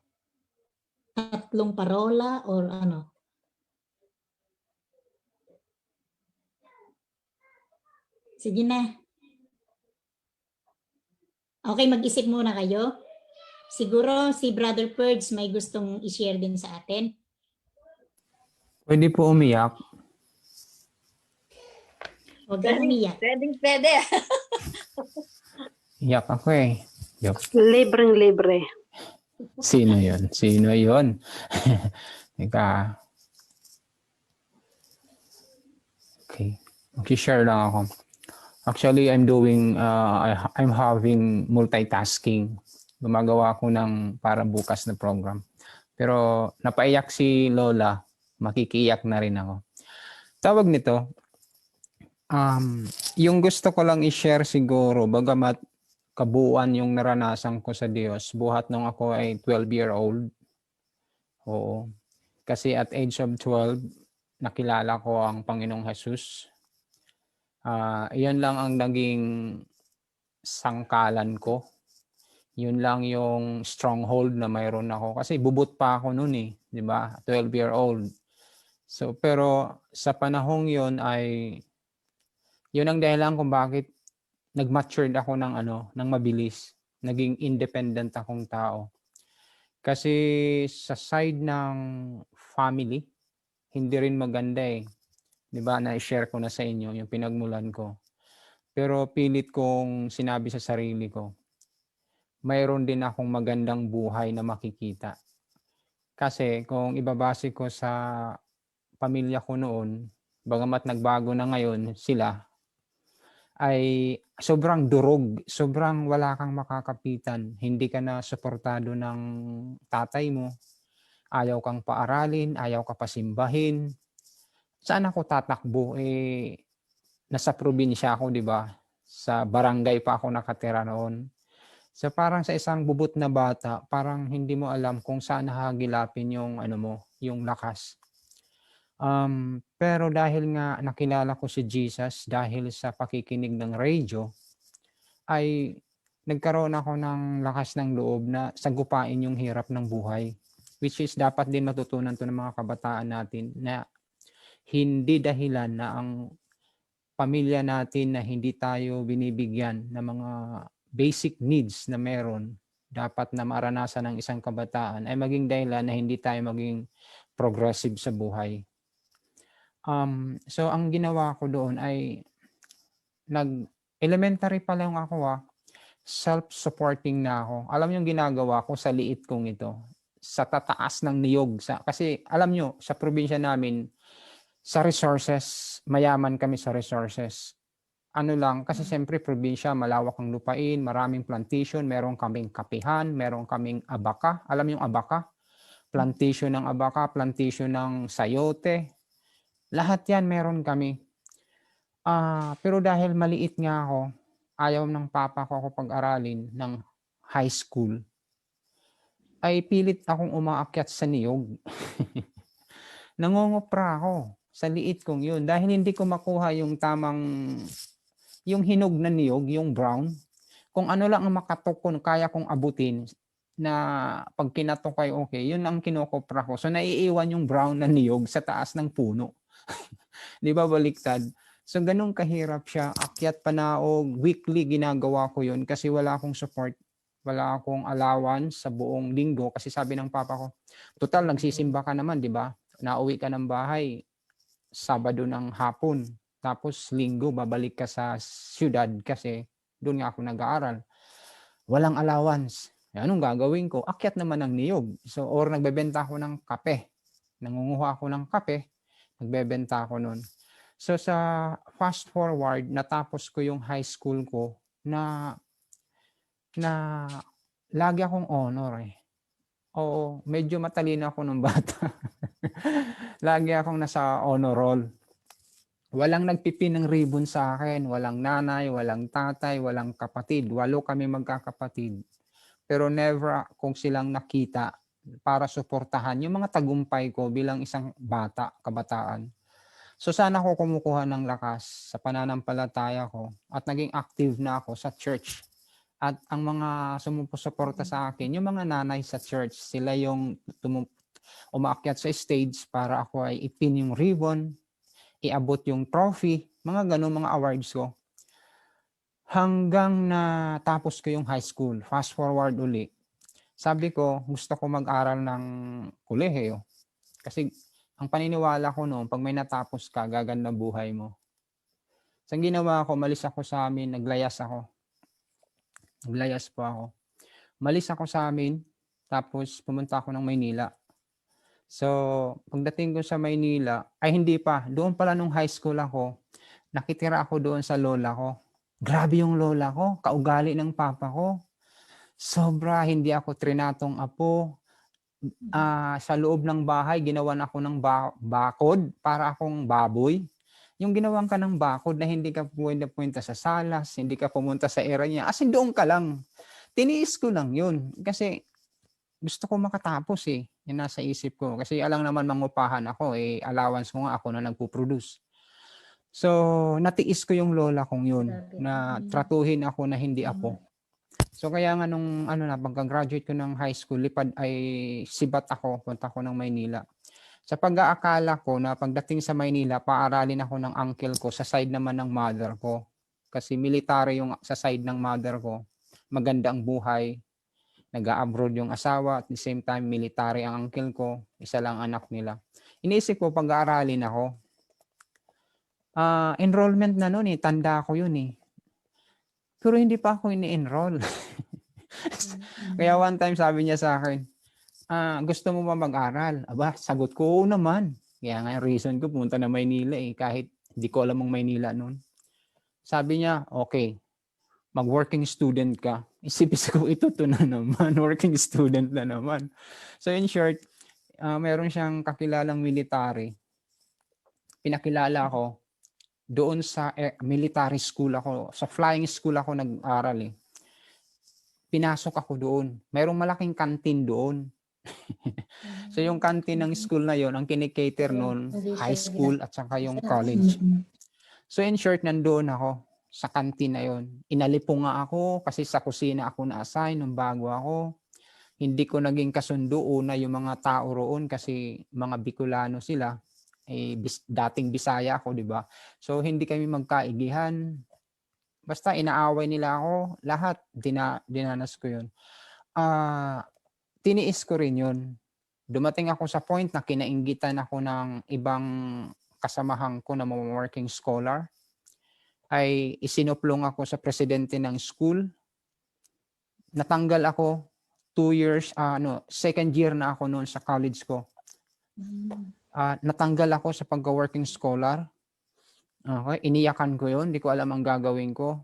3 parola or ano. Sige na. Okay, mag-isip muna kayo. Siguro si Brother Purge may gustong i-share din sa atin. Pwede po umiyak. Huwag kang umiyak. Pwede. Iyak ako eh. Libreng-libre. Sino yun? Sino yun? Teka. Okay. Mag-share lang ako. Actually, I'm having multitasking. Gumagawa ako ng para bukas na program. Pero napaiyak si Lola makikiyak na rin ako. Tawag nito, yung gusto ko lang i-share siguro, bagamat kabuuan yung naranasan ko sa Diyos, buhat nung ako ay 12-year-old. Oo. Kasi at age of 12, nakilala ko ang Panginoong Jesus. Iyan lang ang naging sangkalan ko. Yun lang yung stronghold na mayroon ako. Kasi bubut pa ako noon eh, di ba? 12-year-old. So, pero sa panahong yun ay, yun ang dahilan kung bakit nag-matured ako ng mabilis. Naging independent akong tao. Kasi sa side ng family, hindi rin maganda eh. Di ba? Na-share ko na sa inyo yung pinagmulan ko. Pero pilit kong sinabi sa sarili ko, mayroon din akong magandang buhay na makikita. Kasi kung ibabase ko sa pamilya ko noon, bagamat nagbago na ngayon sila, ay sobrang durog, sobrang wala kang makakapitan. Hindi ka na suportado ng tatay mo, ayaw kang paaralin, ayaw ka pasimbahin. Saan ako tatakbo? Nasa probinsya ako, di ba? Sa barangay pa ako nakatira noon. So parang sa isang bubut na bata, parang hindi mo alam kung saan hahagilapin yung yung lakas. Pero dahil nga nakilala ko si Jesus dahil sa pakikinig ng radio, ay nagkaroon ako ng lakas ng loob na sagupain yung hirap ng buhay. Which is dapat din matutunan to ng mga kabataan natin na hindi dahilan na ang pamilya natin na hindi tayo binibigyan ng mga basic needs na meron dapat na maranasan ng isang kabataan ay maging dahilan na hindi tayo maging progressive sa buhay. So ang ginawa ko doon ay elementary pa lang ako self-supporting na ako. Alam niyo yung ginagawa ko sa liit kong ito, sa tataas ng niyog. Kasi alam niyo, sa probinsya namin, sa resources, mayaman kami sa resources. Kasi siyempre probinsya, malawak ang lupain, maraming plantation, meron kaming kapihan, meron kaming abaka. Alam niyo yung abaka? Plantation ng abaka, plantation ng sayote. Lahat yan meron kami. Pero dahil maliit nga ako, ayaw ng papa ko ako pag-aralin ng high school, ay pilit akong umaakyat sa niyog. Nangungupra ako sa liit kong yun. Dahil hindi ko makuha yung yung hinog na niyog, yung brown. Kung ano lang ang makatok ko, kaya kong abutin na pag kinatok ay okay, yun ang kinukupra ko. So naiiwan yung brown na niyog sa taas ng puno. Di ba baliktad? So ganun kahirap siya. Akyat panaog, weekly ginagawa ko yun kasi wala akong support. Wala akong allowance sa buong linggo kasi sabi ng papa ko, total nagsisimba ka naman, di ba? Nauwi ka ng bahay Sabado ng hapon. Tapos linggo babalik ka sa siyudad kasi doon nga ako nag-aaral. Walang allowance. Anong gagawin ko? Akyat naman ng niyog. So or nagbebenta ako ng kape. Nangunguha ako ng kape, nagbebenta ako noon. So sa fast forward, natapos ko yung high school ko na lagi akong honor eh. Oo, medyo matalino ako nung bata. Lagi akong nasa honor roll. Walang nagpipin ng ribbon sa akin. Walang nanay, walang tatay, walang kapatid. 8 kami magkakapatid. Pero never kung silang nakita para suportahan yung mga tagumpay ko bilang isang kabataan. So sana ako kumukuha ng lakas sa pananampalataya ko at naging active na ako sa church. At ang mga sumusuporta sa akin, yung mga nanay sa church, sila yung umaakyat sa stage para ako ay ipin yung ribbon, iabot yung trophy, mga ganun mga awards ko. Hanggang natapos ko yung high school, fast forward uli. Sabi ko, gusto ko mag-aral ng kolehiyo. Kasi ang paniniwala ko noon, pag may natapos ka, gaganda buhay mo. So, ang ginawa ko, malis ako sa amin, naglayas ako. Naglayas po ako. Malis ako sa amin, tapos pumunta ako ng Maynila. So, pagdating ko sa Maynila, ay hindi pa, doon pala nung high school ako, nakitira ako doon sa lola ko. Grabe yung lola ko, kaugali ng papa ko. Sobra, hindi ako trinatong apo. sa loob ng bahay, ginawan ako ng bakod para akong baboy. Yung ginawan ka ng bakod na hindi ka pwede pumunta sa salas, hindi ka pumunta sa area niya. As in, doon ka lang. Tiniis ko lang yun. Kasi gusto ko makatapos eh. Yung nasa isip ko. Kasi alang naman mangupahan ako eh. Allowance ko nga ako na nagpo-produce. So, natiis ko yung lola kong yun. Na tratuhin ako na hindi apo. So kaya nga nung pagka-graduate ko ng high school, lipad ay sibat ako, punta ako ng Maynila. Sa pag-aakala ko na pagdating sa Maynila, paaralin ako ng uncle ko sa side naman ng mother ko. Kasi military yung sa side ng mother ko. Maganda ang buhay. Nag-abroad yung asawa. At the same time, military ang uncle ko. Isa lang anak nila. Iniisip ko pag-aaralin ako. Enrollment na noon eh. Tanda ko yun eh. Pero hindi pa ako ini-enroll. Kaya one time sabi niya sa akin, gusto mo ba mag-aral? Aba, sagot ko, oo naman. Kaya nga reason ko, pumunta na Maynila eh, kahit hindi ko alam ang Maynila noon. Sabi niya, okay, mag-working student ka. Isip ko, ito na naman, working student na naman. So in short, meron siyang kakilalang military. Pinakilala ko, doon sa military school ako, sa flying school ako nag-aral eh. Pinasok ako doon. Mayroong malaking canteen doon. So yung canteen ng school na yon, ang kinikater noon, high school at saka yung college. So in short, nandoon ako sa canteen na yon. Inalipo nga ako kasi sa kusina ako na-assign nung bago ako. Hindi ko naging kasundo una yung mga tao roon kasi mga Bicolano sila. Dating Bisaya ako, di ba? So hindi kami magkaigihan. Basta inaaway nila ako, lahat dinanas ko 'yun. Tiniis ko rin 'yun. Dumating ako sa point na kinainggitan ako ng ibang kasamahan ko na mga working scholar. Ay isinuplong ako sa presidente ng school. Natanggal ako 2 years, second year na ako noon sa college ko. Natanggal ako sa pagka-working scholar. Okay, iniyakan ko yun. Hindi ko alam ang gagawin ko.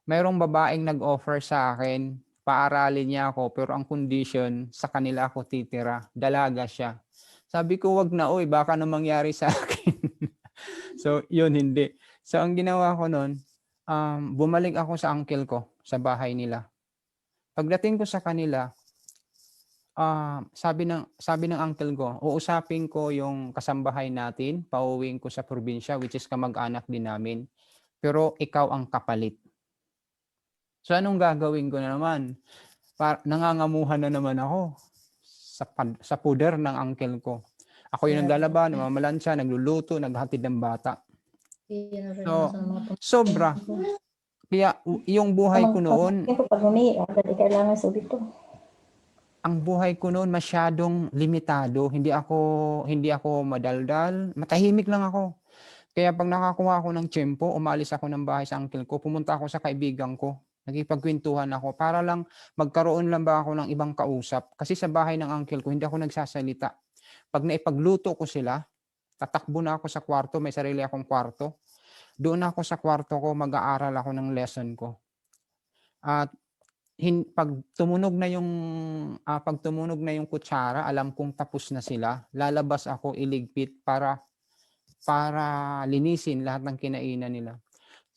Mayroong babaeng nag-offer sa akin, paaralin niya ako, pero ang condition, sa kanila ako titira. Dalaga siya. Sabi ko, wag na, baka na mangyari sa akin. So, yun, hindi. So, ang ginawa ko noon, bumalik ako sa uncle ko, sa bahay nila. Pagdating ko sa kanila, sabi ng uncle ko, uusapin ko yung kasambahay natin, pauwiin ko sa probinsya, which is kamag-anak din namin. Pero ikaw ang kapalit. So anong gagawin ko na naman? Nangangamuhan na naman ako sa puder ng uncle ko. Ako yung naglalaba, namamalansya, nagluluto, naghatid ng bata. So, sobra. Kaya yung buhay ko noon, ang buhay ko noon masyadong limitado. Hindi ako madaldal. Matahimik lang ako. Kaya pag nakakuha ako ng tiyempo, umalis ako ng bahay sa uncle ko, pumunta ako sa kaibigan ko. Nagipagkwentuhan ako para lang magkaroon lang ba ako ng ibang kausap. Kasi sa bahay ng uncle ko, hindi ako nagsasalita. Pag naipagluto ko sila, tatakbo na ako sa kwarto, may sarili akong kwarto. Doon ako sa kwarto ko, mag-aaral ako ng lesson ko. At pag tumunog na yung kutsara, alam kong tapos na sila. Lalabas ako iligpit para linisin lahat ng kinainan nila.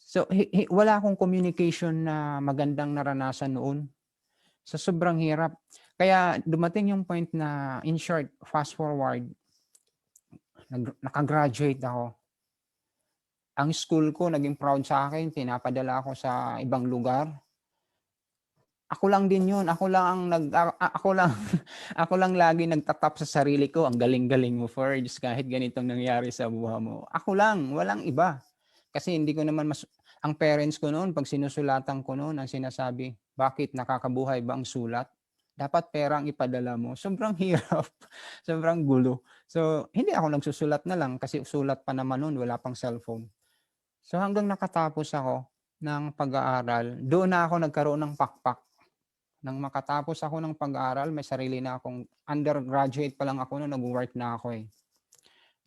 So wala akong communication na magandang naranasan noon. So sobrang hirap. Kaya dumating yung point na, in short, fast forward, nakagraduate ako. Ang school ko naging proud sa akin, pinapadala ako sa ibang lugar. Ako lang din yun. Ako lang lagi nagtatap sa sarili ko. Ang galing-galing mo, Forge, kahit ganitong nangyari sa buhay mo. Ako lang, walang iba. Kasi hindi ko naman ang parents ko noon, pag sinusulatan ko noon, ang sinasabi, bakit nakakabuhay ba ang sulat? Dapat perang ipadala mo. Sobrang hirap. Sobrang gulo. So, hindi ako nagsusulat na lang kasi sulat pa naman noon, wala pang cellphone. So, hanggang nakatapos ako ng pag-aaral, doon na ako nagkaroon ng pakpak. Nang makatapos ako ng pag-aaral, may sarili na akong undergraduate pa lang ako noon, nag-work na ako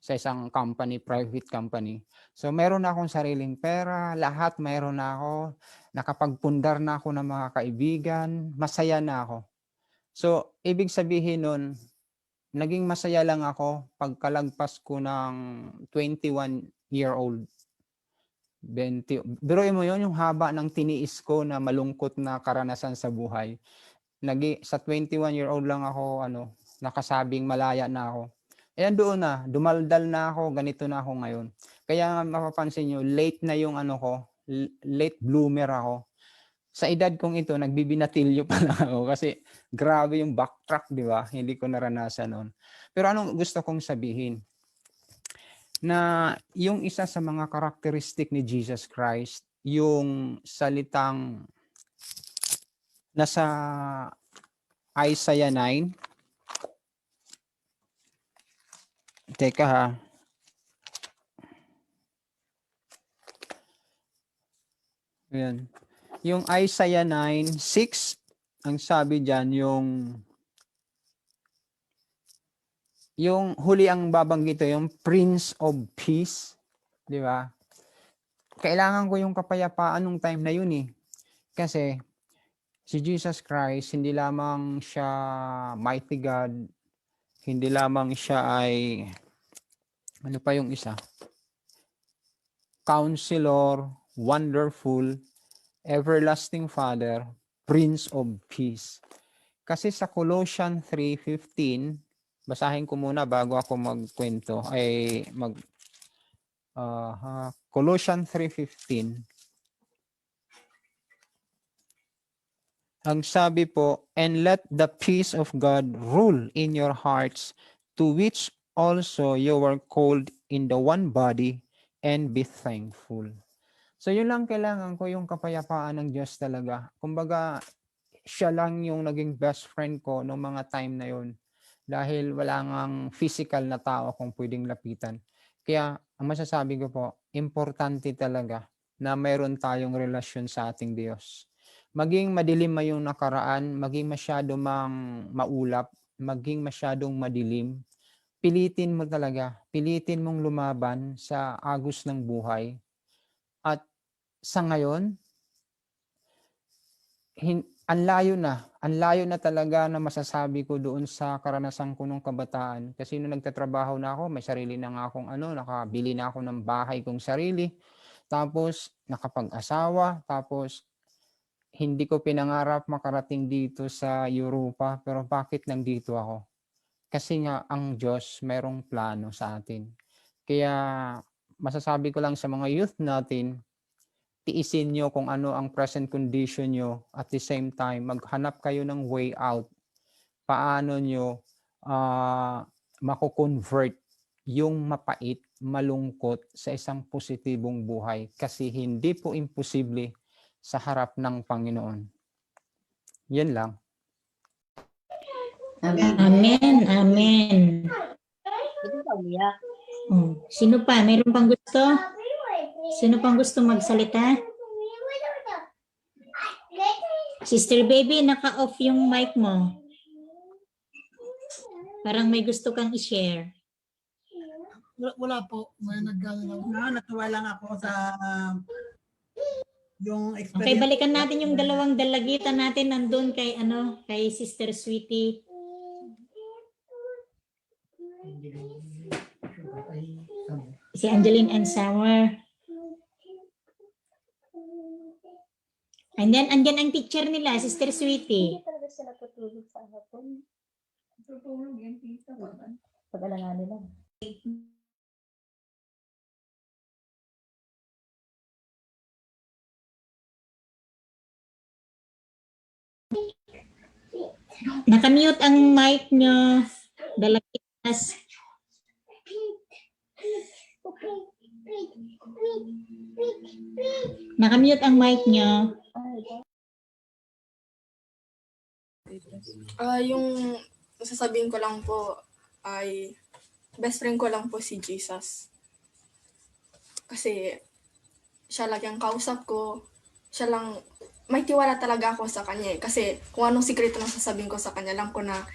sa isang company, private company. So meron na akong sariling pera, lahat meron na ako, nakapagpundar na ako ng mga kaibigan, masaya na ako. So ibig sabihin noon, naging masaya lang ako pagkalagpas ko ng 21-year-old. 20. Biruin mo yun, yung haba ng tiniis ko na malungkot na karanasan sa buhay. Sa 21-year-old lang ako, nakasabing malaya na ako. Ayan doon na, dumaldal na ako, ganito na ako ngayon. Kaya nga mapapansin nyo, late na yung late bloomer ako. Sa edad kong ito, nagbibinatilyo pa lang ako kasi grabe yung backtrack, di ba? Hindi ko naranasan noon. Pero anong gusto kong sabihin? Na yung isa sa mga karakteristik ni Jesus Christ, yung salitang nasa Isaiah 9. Teka ha. Ayan. Yung Isaiah 9:6, ang sabi diyan yung huli ang babanggit yung Prince of Peace, di ba? Kailangan ko yung kapayapaan nung time na yun eh. Kasi si Jesus Christ, hindi lamang siya mighty God, hindi lamang siya ay, ano pa yung isa? Counselor, Wonderful, Everlasting Father, Prince of Peace. Kasi sa Colossians 3:15, basahin ko muna bago ako magkwento, Colossians 3:15. Ang sabi po, and let the peace of God rule in your hearts, to which also you were called in the one body, and be thankful. So yun lang kailangan ko, yung kapayapaan ng Diyos talaga. Kumbaga, siya lang yung naging best friend ko noong mga time na yun. Dahil wala ngang physical na tao kung pwedeng lapitan. Kaya ang masasabi ko po, importante talaga na mayroon tayong relasyon sa ating Diyos. Maging madilim yung nakaraan, maging masyado mang maulap, maging masyadong madilim, pilitin mo talaga, pilitin mong lumaban sa agos ng buhay. At sa ngayon, ang layo na talaga na masasabi ko doon sa karanasan ko nung kabataan. Kasi nung nagtatrabaho na ako, may sarili na nga akong nakabili na ako ng bahay kong sarili. Tapos nakapag-asawa, tapos hindi ko pinangarap makarating dito sa Europa, pero bakit nandito ako? Kasi nga ang Diyos mayroong plano sa atin. Kaya masasabi ko lang sa mga youth natin, tiisin nyo kung ano ang present condition nyo, at the same time, maghanap kayo ng way out. Paano nyo mako-convert yung mapait, malungkot sa isang positibong buhay. Kasi hindi po imposible sa harap ng Panginoon. Yan lang. Amen. Amen. Sino pa? Meron pang gusto? Sino pang gusto magsalita? Sister Baby, naka-off yung mic mo. Parang may gusto kang i-share. Wala po. Natuwa lang ako sa yung experience. Okay, balikan natin yung dalawang dalagitan natin nandun kay kay Sister Sweetie. Si Angeline and Summer. And then, andyan ang teacher nila, Sister Sweetie. Hindi talaga sila tutulog sa hapon. Tutulog yan dito. Pag-alangan nila. Nakamute ang mic nyo. Dalagitas. Nakamute ang mic nyo. Yung sasabihin ko lang po ay best friend ko lang po si Jesus. Kasi siya lang yung kausap ko. Siya lang, may tiwala talaga ako sa kanya. Kasi kung anong sikreto na sasabihin ko sa kanya, alam ko na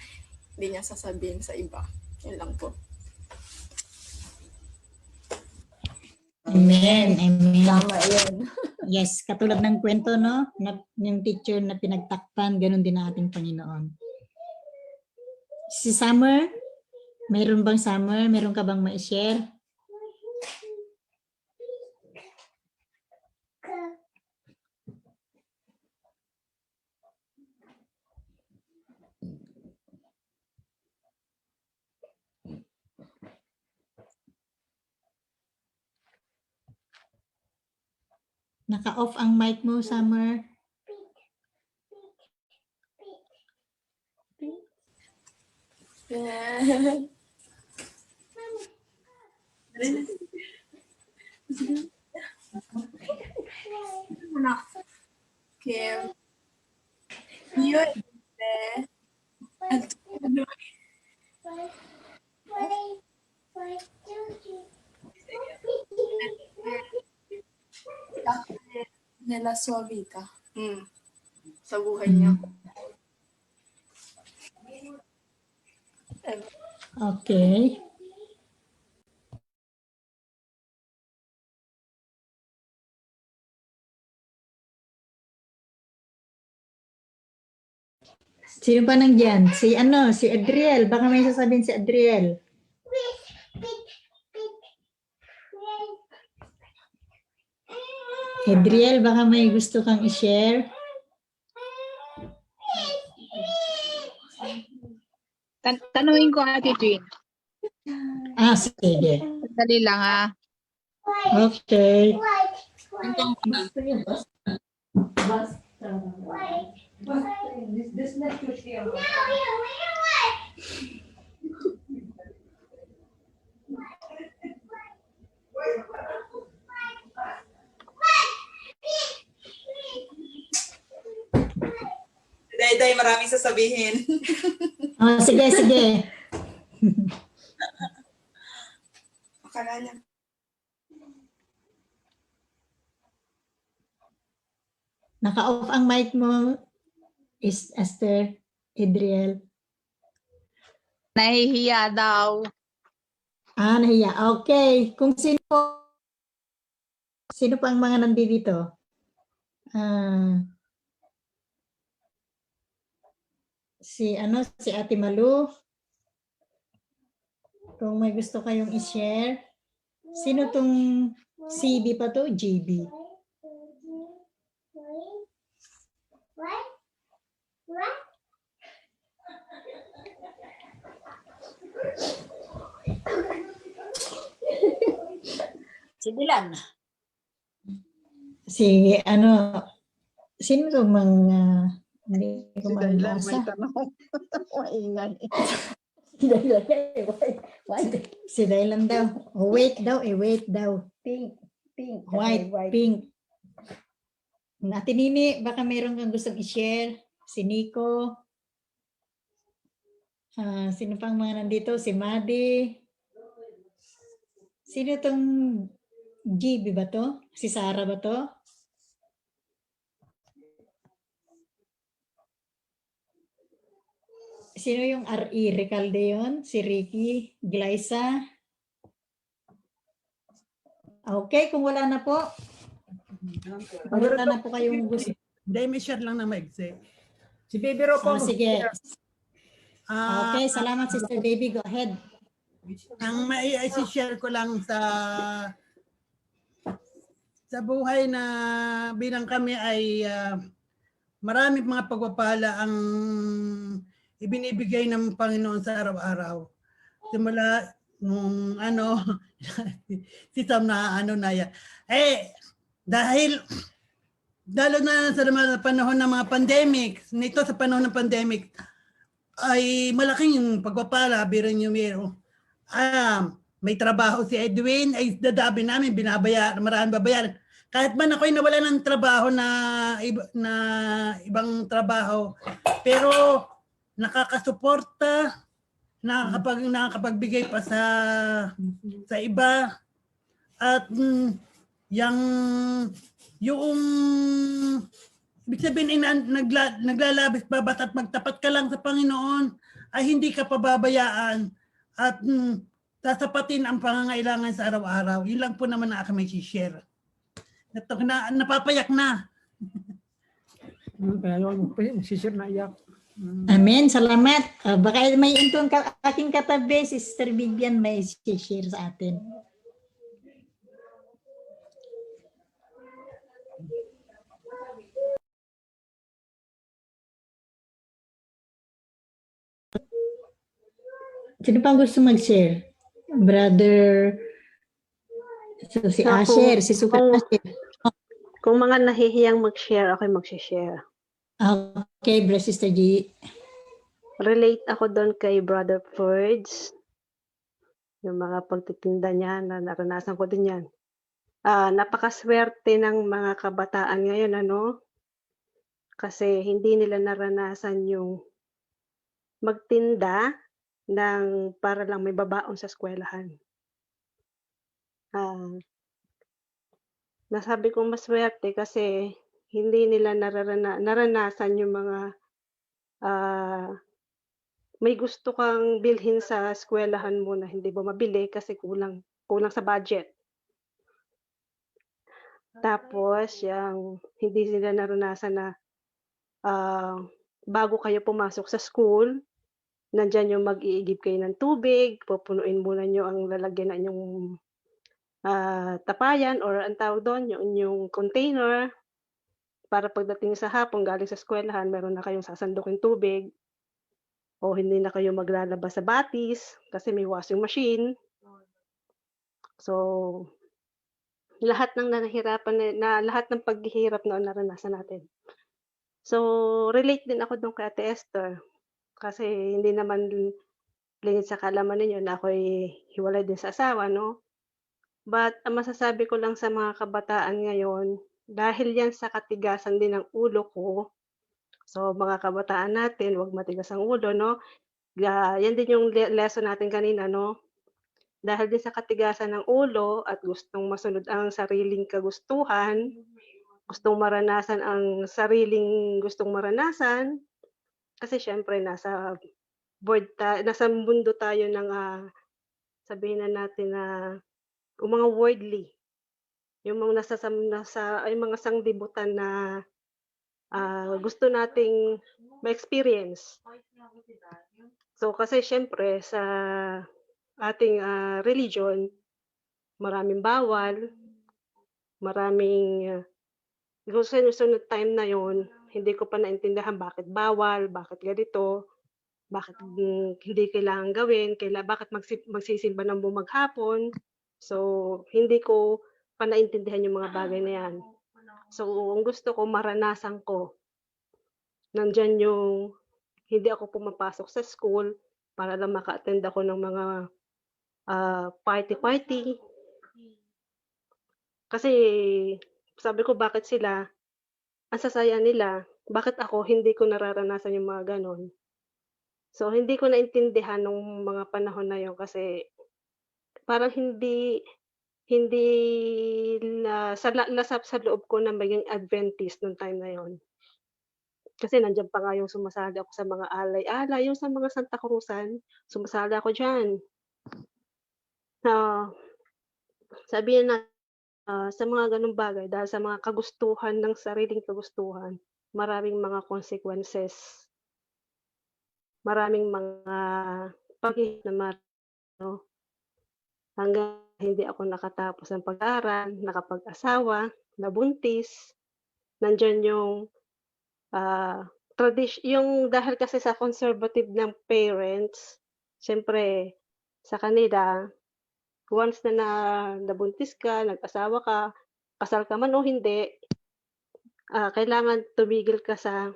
hindi niya sasabihin sa iba. Yun lang po. Amen. Amen. Tama yun. Yes, katulad ng kwento, no? Yung teacher na pinagtakpan, ganun din ang ating Panginoon. Si Summer, Meron bang Summer? Meron ka bang ma-share? Naka-off ang mic mo, Summer. Kim. Yun. Nila Suavita. Sa buhay niya. Okay. Sino pa nandiyan? Si Adriel. Baka may sasabihin si Adriel. Adriel, baka may gusto kang i-share? Tanungin ko, Ate Jean. Sige. Dali lang, Okay. Day, maraming sasabihin. Sige. Akala niya. Naka-off ang mic mo, Esther, Adriel. Nahihiya daw. Nahiya. Okay. Kung sino pa ang mga nandito? Si Ate Malu. Kung may gusto kayong i-share. Sino tong CB pa to? GB. Si Dylan. Sino to mga hindi ko mabasa. Maingay. Si Dylan daw. Wait daw. Pink. White. Pink. Ate Nini, baka mayroon kang gustong i-share. Si Nico. Sino pang mga nandito? Si Madi. Sino tong GB ba to? Si Sarah ba to? Sino yung RE? Recalde yun? Si Ricky? Glyza? Okay, kung wala na po. Wala na po kayong gusto. Hindi, may share lang na maigsi. Si Baby Ro po. Sige. Okay, salamat Sister Baby. Go ahead. Ang mai-share ko lang sa buhay na bilang kami ay marami mga pagpapala ang ibinibigay ng Panginoon sa araw-araw. Simula nung si Sam na yan. Dahil lalo na sa panahon ng mga pandemic, nito sa panahon ng pandemic, ay malaking pagpapala, bilang nyo may trabaho si Edwin, ay dadabi namin, maraming babayaran. Kahit man ako'y nawala ng trabaho na ibang trabaho, pero nakakasuporta, nakakapagbigay pa sa iba, at yung ibig sabihin naglalabis pa at magtapat ka lang sa Panginoon ay hindi ka pababayaan at sasapatin ang pangangailangan sa araw-araw. Yun lang po naman na ako may share. Napapayak na. Kaya yun, share na iyak. Amen. Salamat. Baka may intong aking katabi, Sister Vivian, may share sa atin. Sino pang gusto mag-share? Brother, so si So, Asher, si Super Asher. Kung mga nahihiyang mag-share, ako'y mag-share. Okay, Bro Sister G. Relate ako doon kay Brother Forge. Yung mga pagtitinda niya, na naranasan ko din yan. Napakaswerte ng mga kabataan ngayon, ano? Kasi hindi nila naranasan yung magtinda ng para lang may babaon sa eskwelahan. Nasabi kong maswerte kasi hindi nila naranasan yung mga may gusto kang bilhin sa eskwelahan mo na hindi mo mabili kasi kulang sa budget. Tapos, yung hindi sila naranasan na bago kayo pumasok sa school, nandyan yung mag-iigib kayo ng tubig, pupunuin muna nyo ang lalagyan na yung tapayan or ang tawag doon, yung container, para pagdating sa hapon galing sa eskwelahan, meron na kayong sasanduking tubig o hindi na kayo maglalabas sa batis kasi may washing machine. So, lahat ng lahat ng paghihirap na naranasan natin. So, relate din ako doon kay Ate Esther. Kasi hindi naman lingid sa kaalaman ninyo na ako'y hiwalay din sa asawa, no? But ang masasabi ko lang sa mga kabataan ngayon, dahil yan sa katigasan din ng ulo ko, so mga kabataan natin, huwag matigas ang ulo, no? Yan din yung lesson natin kanina, no? Dahil din sa katigasan ng ulo at gustong masunod ang sariling kagustuhan, gustong maranasan ang sariling gustong maranasan, kasi syempre nasa mundo tayo ng sabihin na natin na yung mga worldly, yung mga yung mga sanglibutan na gusto nating ma-experience. So kasi syempre sa ating religion, maraming bawal, maraming sunod time na yon, hindi ko pa naintindihan bakit bawal, bakit ganito, bakit hindi kailangan gawin, bakit magsisimba ng maghapon. So, hindi ko pa naintindihan yung mga bagay na yan. So, ang gusto ko, maranasan ko. Nandyan yung hindi ako pumapasok sa school para lang maka-attend ako ng mga party-party. Kasi sabi ko, bakit sila, ang sasaya nila, bakit ako hindi ko nararanasan yung mga ganon. So, hindi ko naintindihan nung mga panahon na yun kasi parang hindi nasap sa loob ko na maging Adventist nung time na yon. Kasi nandiyan pa nga yung sumasali ako sa mga alay-alay, yung sa mga Santa Cruzan, sumasali ako diyan. Sabihin na sa mga ganung bagay, dahil sa mga kagustuhan ng sariling kagustuhan, maraming mga consequences. Maraming mga paghihirap na hanggang hindi ako nakatapos ng pag-aaral, nakapag-asawa, nabuntis. Nandiyan yung yung dahil kasi sa conservative ng parents, siyempre sa kanila, once na nabuntis ka, nag-asawa ka, kasal ka man o hindi, kailangan tumigil ka sa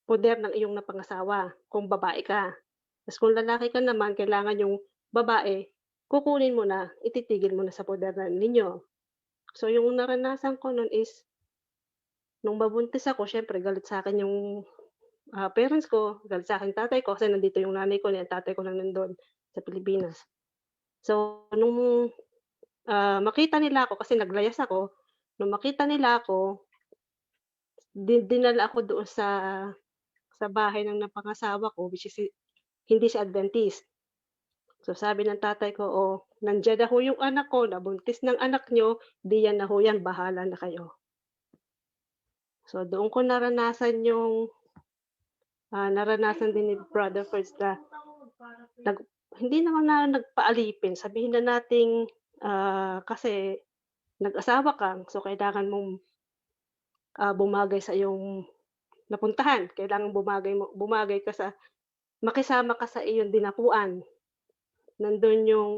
poder ng iyong napangasawa kung babae ka. Tapos kung lalaki ka naman, kailangan yung babae, kukunin mo na, ititigil mo na sa poder ninyo. So yung naranasan ko nun is, nung mabuntis ako, syempre galit sa akin yung parents ko, galit sa akin tatay ko, kasi nandito yung nanay ko, yung tatay ko lang nandun sa Pilipinas. So nung makita nila ako, kasi naglayas ako, nung makita nila ako, dinala ako doon sa bahay ng napangasawa ko, which is hindi siya Adventist. So sabi ng tatay ko, nandiyan na ho yung anak ko, nabuntis ng anak nyo, di yan na ho yan, bahala na kayo. So doon ko naranasan yung naranasan din ni Brother First na hindi naman na nagpaalipin, sabihin na nating kasi nag-asawa ka, so kailangan mong bumagay sa iyong napuntahan, kailangan bumagay ka sa makisama ka sa iyong dinapuan. Nandun yung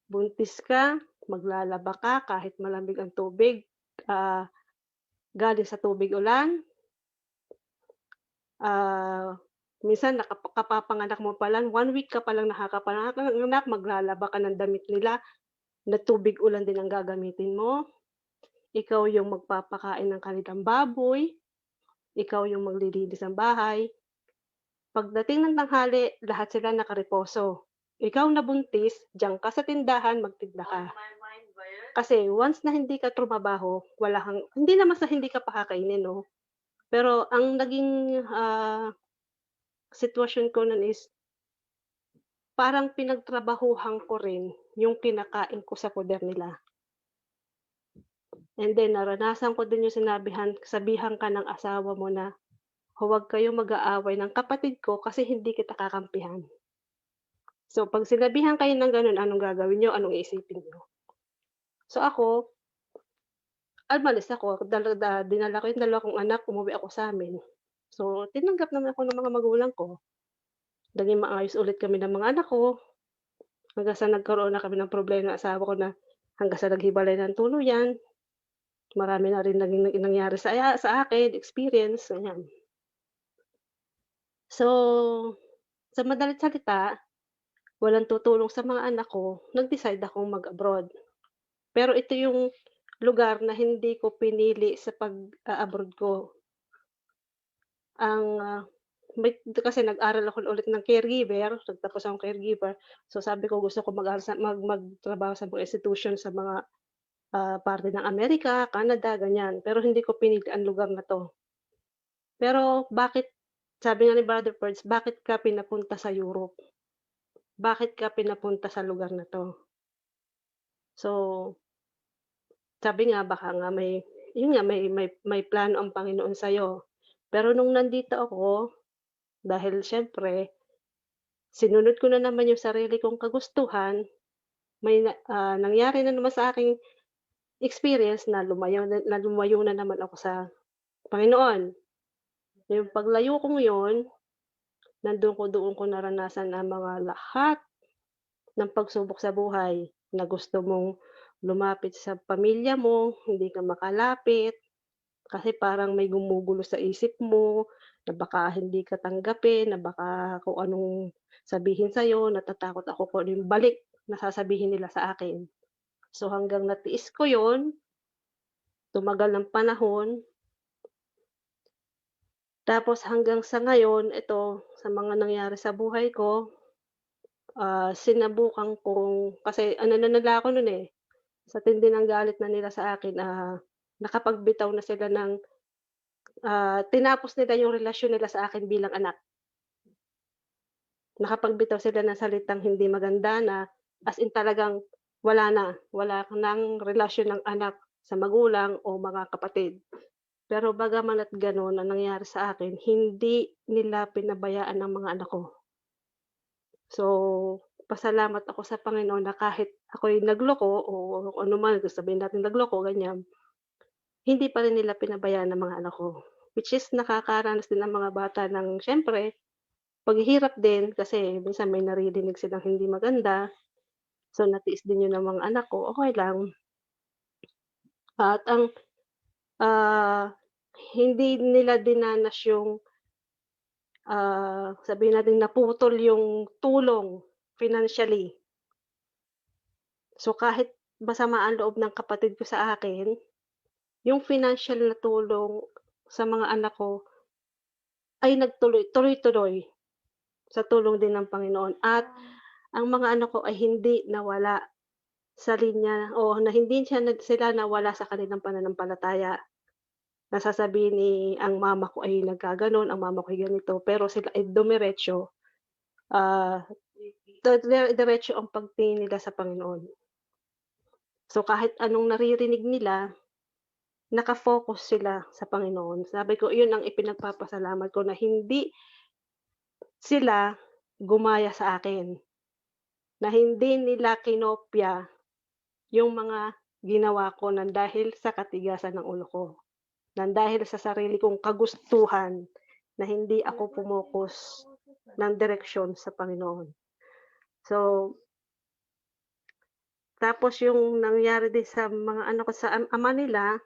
buntis ka, maglalaba ka kahit malamig ang tubig, galing sa tubig ulan. Minsan kapapanganak mo pa lang, 1 week ka pa lang nakakapanganak, maglalaba ka ng damit nila na tubig ulan din ang gagamitin mo. Ikaw yung magpapakain ng kanilang baboy, ikaw yung maglilinis ng bahay. Pagdating ng tanghali, lahat sila nakariposo. Ikaw na buntis, diyan ka sa tindahan, magtinda ka. Kasi once na hindi ka trumabaho, hindi naman sa hindi ka pakakainin, no? Pero ang naging sitwasyon ko nun is parang pinagtrabahuhan ko rin yung kinakain ko sa poder nila. And then naranasan ko din yung sabihan ka ng asawa mo na huwag kayo mag-aaway ng kapatid ko kasi hindi kita kakampihan. So pag sinabihan kayo ng ganun, anong gagawin nyo? Anong iisipin nyo? So ako, umalis ako. Dinala ko yung 2 kong anak, umuwi ako sa amin. So tinanggap naman ako ng mga magulang ko. Naging maayos ulit kami ng mga anak ko. Hanggang sa nagkaroon na kami ng problema ng asawa ko na hanggang sa naghiwalay ng tuluyan. Marami na rin naging nangyari sa akin, experience, ganyan. So, sa madalit salita, walang tutulong sa mga anak ko, nag-decide akong mag-abroad. Pero ito yung lugar na hindi ko pinili sa pag-abroad ko. Kasi nag-aral ako ulit ng caregiver, nagtapos akong caregiver. So sabi ko gusto ko magtrabaho sa mga institution sa mga parte ng Amerika, Canada, ganyan. Pero hindi ko pinili ang lugar na to. Pero sabi nga ni Brother Ferds, bakit ka pinapunta sa Europe? Bakit ka pinapunta sa lugar na to? So, sabi nga baka nga may plano ang Panginoon sa'yo. Pero nung nandito ako, dahil siyempre, sinunod ko na naman yung sarili kong kagustuhan, may nangyari na naman sa aking experience na lumayo na naman ako sa Panginoon. Yung paglayo kong yun, doon ko naranasan ang mga lahat ng pagsubok sa buhay na gusto mong lumapit sa pamilya mo, hindi ka makalapit, kasi parang may gumugulo sa isip mo, na baka hindi ka tanggapin, na baka kung anong sabihin sa'yo, natatakot ako kung ano yung balik na sasabihin nila sa akin. So hanggang natiis ko yun, tumagal ng panahon, tapos hanggang sa ngayon, ito, sa mga nangyari sa buhay ko, sinabukan kong, kasi ano na nila ako nun eh, sa tindi ng galit na nila sa akin, nakapagbitaw na sila ng, tinapos nila yung relasyon nila sa akin bilang anak. Nakapagbitaw sila ng salitang hindi maganda na as in talagang wala nang relasyon ng anak sa magulang o mga kapatid. Pero bagaman at gano'n ang nangyari sa akin, hindi nila pinabayaan ang mga anak ko. So, pasalamat ako sa Panginoon na kahit ako'y nagloko o ano man, sabihin natin nagloko, ganyan, hindi pa rin nila pinabayaan ang mga anak ko. Which is nakakaranas din ang mga bata ng siyempre, paghihirap din kasi minsan may naririnig silang hindi maganda. So, natiis din yun ng mga anak ko, okay lang. At ang hindi nila dinanas yung sabihin natin naputol yung tulong financially. So kahit masama ang loob ng kapatid ko sa akin, yung financial na tulong sa mga anak ko ay tuloy-tuloy sa tulong din ng Panginoon. At ang mga anak ko ay hindi nawala sa linya o na hindi sila nawala sa kanilang pananampalataya. Nasasabihin ang mama ko ay nagkaganon, ang mama ko ay ganito, pero sila ay dumiretso, diretso ang pagtingin nila sa Panginoon. So kahit anong naririnig nila, naka-focus sila sa Panginoon. Sabi ko, yun ang ipinagpapasalamat ko na hindi sila gumaya sa akin, na hindi nila kinopya yung mga ginawa ko nang dahil sa katigasan ng ulo ko, nang dahil sa sarili kong kagustuhan na hindi ako pumokus ng direksyon sa Panginoon. So, tapos yung nangyari din sa mga anak ko sa ama nila,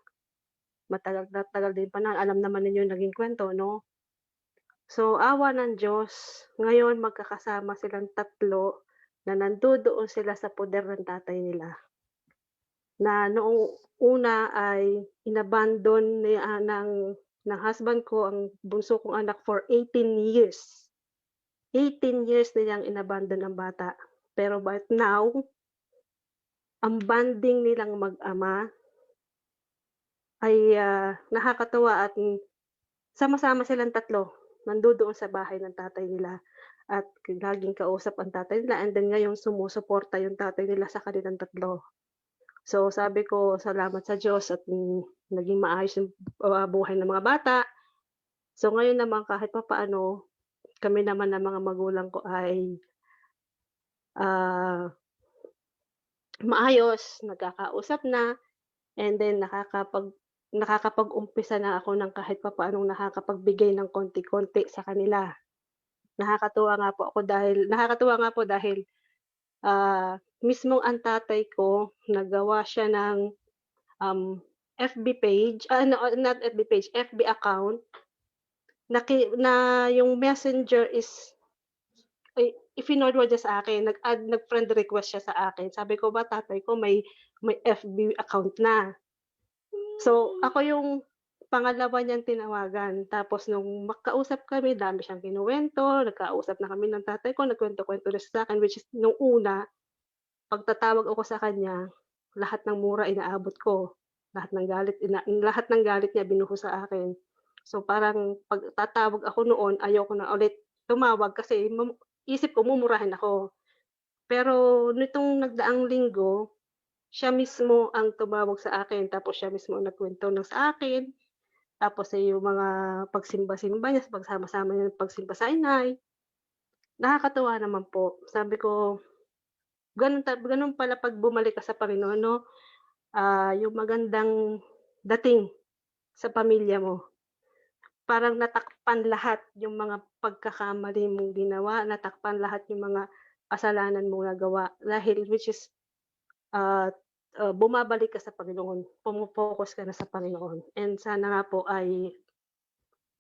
matagal na tagal din pa na, alam naman ninyo yung naging kwento, no? So, awa ng Diyos, ngayon magkakasama silang tatlo na nandoon sila sa poder ng tatay nila. Na noong una ay inabandon ng husband ko ang bunso kong anak for 18 years. 18 years nilang inabandon ang bata. Pero but now, ang bonding nilang mag-ama ay nakakatuwa at sama-sama silang tatlo nandoon sa bahay ng tatay nila at laging kausap ang tatay nila, and then ngayon sumusuporta yung tatay nila sa kanilang tatlo. So sabi ko, salamat sa Diyos at naging maayos yung buhay ng mga bata. So ngayon naman kahit papaano, kami naman ng mga magulang ko ay maayos, nagkakausap na, and then nakakapag-umpisa na ako ng kahit papaanong nakakapagbigay ng konti-konti sa kanila. Nakakatuwa nga po dahil mismong ang tatay ko naggawa siya ng FB page, not FB page, FB account na yung messenger is ifinorward niya sa akin, nag-friend request siya sa akin. Sabi ko ba, tatay ko may FB account na. So, ako yung pangalawa niyang tinawagan. Tapos nung makausap kami, dami siyang kinuwento, nagkausap na kami ng tatay ko, nagkwento-kwento na siya sa akin, which is nung una, pagtatawag ako sa kanya, lahat ng mura inaabot ko. Lahat ng galit niya binuhos sa akin. So parang pagtatawag ako noon, ayoko na ulit tumawag kasi isip ko mumurahin ako. Pero nitong nagdaang linggo, siya mismo ang tumawag sa akin, tapos siya mismo ang nagkwento ng sa akin. Tapos yung mga pagsimba-simba niya, pagsama-sama niya ng pagsimba sa inay. Nakakatuwa naman po. Sabi ko, ganun pala pag bumalik ka sa Panginoon, no? Yung magandang dating sa pamilya mo. Parang natakpan lahat yung mga pagkakamali mong ginawa, natakpan lahat yung mga kasalanan mong nagawa. Dahil which is, bumabalik ka sa Panginoon, pumufocus ka na sa Panginoon. And sana nga po ay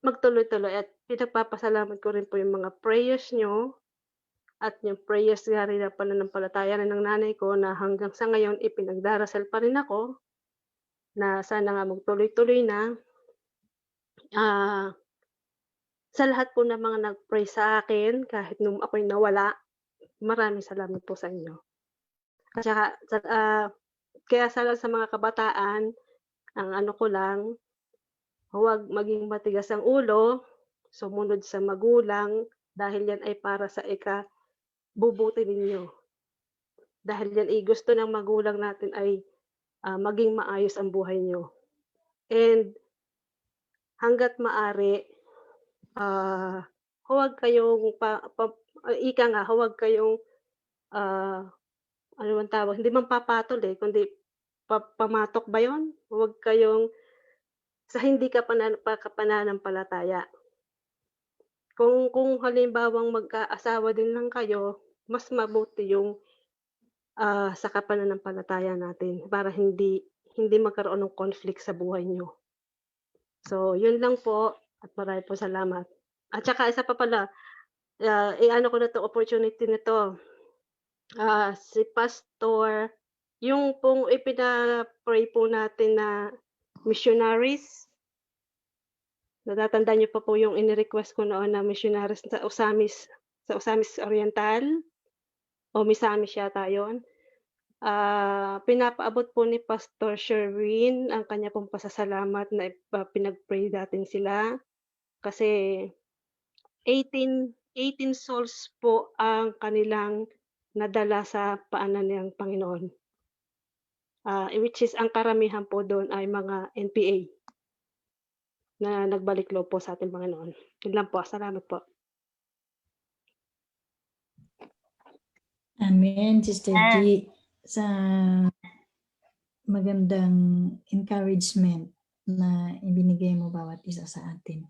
magtuloy-tuloy at pinagpapasalamat ko rin po yung mga prayers nyo at yung prayers nga rin na pananampalataya ng nanay ko na hanggang sa ngayon ipinagdarasal pa rin ako na sana nga magtuloy-tuloy na. Sa lahat po ng mga nag-pray sa akin kahit nung ako'y nawala, maraming salamat po sa inyo. At saka, kaya sa mga kabataan, ang ano ko lang, huwag maging matigas ang ulo, sumunod sa magulang, dahil yan ay para sa ikabubuti ninyo. Dahil yan ay gusto ng magulang natin ay maging maayos ang buhay nyo. And hanggat maaari, huwag kayong huwag kayong ano man tawag, hindi man papatol kundi pamatok ba yun? Huwag kayong sa hindi ka pananampalataya. Kung halimbawang magkaasawa din lang kayo, mas mabuti yung sa pananampalataya natin para hindi magkaroon ng conflict sa buhay nyo. So, yun lang po at marami po salamat. At saka isa pa pala, ano ko na 'to opportunity na 'to. Si Pastor, yung pong ipina-pray po natin na missionaries, natatandaan niyo pa po yung ini-request ko noon na missionaries sa Osamis Oriental o Misamis yata yun. Pinapaabot po ni Pastor Sherwin ang kanya pong pasasalamat na pinag-pray natin sila kasi 18 souls po ang kanilang nadala sa paanan ng Panginoon. which is ang karamihan po doon ay mga NPA na nagbalik loob po sa ating Panginoon. Yun lang po. Salamat po. Amen, Sister G. Sa magandang encouragement na ibinigay mo bawat isa sa atin.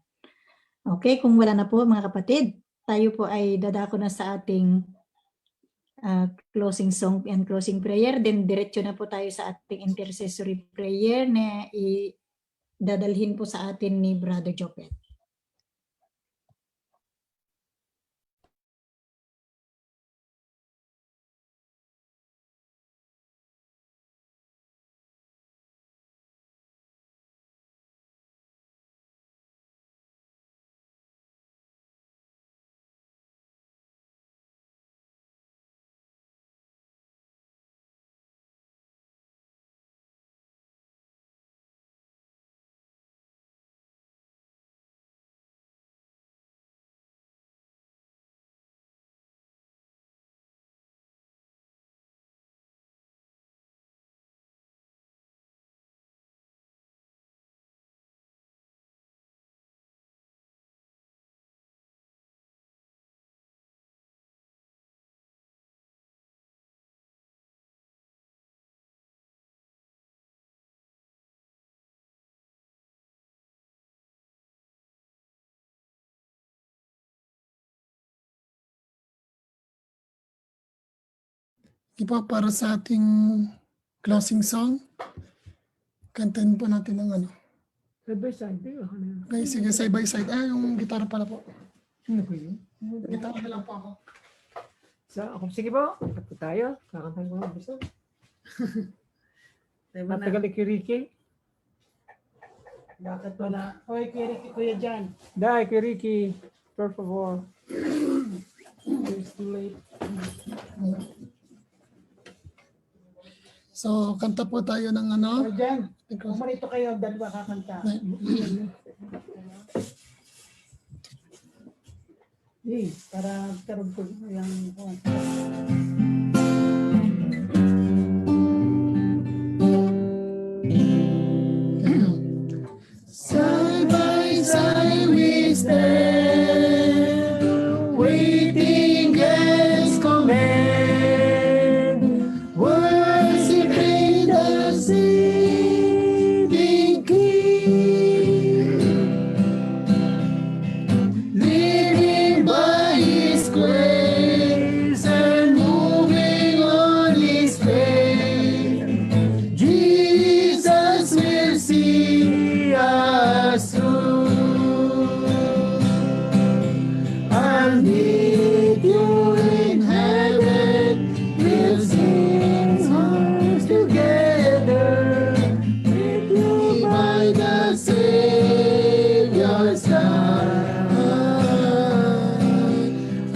Okay, kung wala na po mga kapatid, tayo po ay dadako na sa ating closing song and closing prayer. Then diretso na po tayo sa ating intercessory prayer na dadalhin po sa atin ni Brother Jopet. Iba para sa ating closing song. Kantahin po natin ng ano. Side by side. Okay, sige, side by side. Yung gitara pala po. Ano po yun? Gitara na lang po ako. Sige po. Kat po tayo. Kakantahin ko ng bisa. Matagal ni Kiriki. Bakit wala? Hoy, Kuya Jan. Dai, Kiriki. Per favor. It's too late. So, kanta po tayo ng ano. Kuya Jan, umarito kayo. Dalawa kakanta. Para karoon ko yung Side by side we stand, waiting God's command, worshiping the saving King, living by His grace and moving on His faith. Jesus will see us through. I'll meet you in heaven. We'll sing songs together. With you by the Savior's side.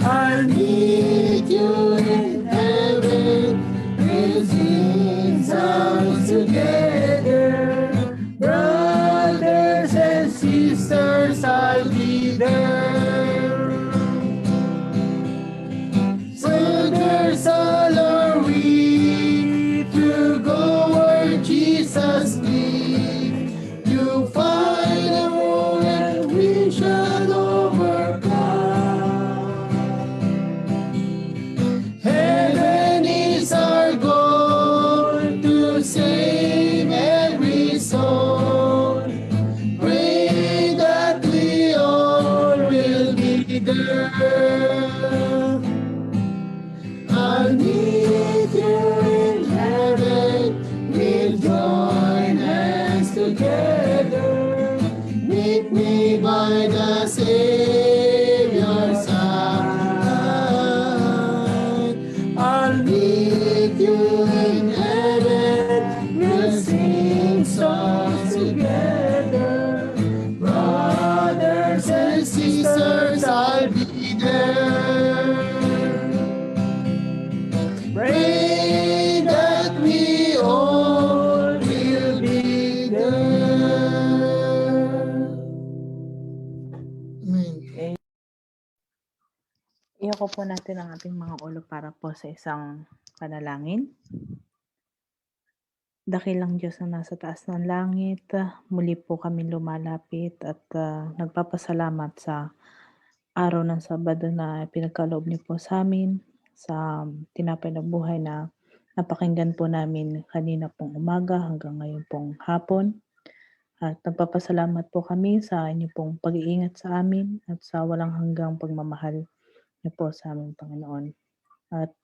I'll meet you in heaven. We'll sing songs together. Brothers and sisters, I'll be there. Brothers, all are we to go where Jesus leads. You find a road and we shall overcome. Heaven is our goal to save every soul. Pray that we all will be there. I'll meet you in heaven. We'll join hands together. Meet me by the Savior's side. I'll meet you in heaven. We'll sing songs together. Brothers and sisters, I'll be there. Pray that we all will be there. Amen. Iyoko po natin ang ating mga ulo para po sa isang panalangin. Dakilang Diyos na nasa taas ng langit, muli po kami lumalapit at nagpapasalamat sa araw ng Sabado na pinagkaloob niyo po sa amin, sa tinapay na buhay na napakinggan po namin kanina pong umaga hanggang ngayon pong hapon. At nagpapasalamat po kami sa inyo pong pag-iingat sa amin at sa walang hanggang pagmamahal niyo po sa aming Panginoon. At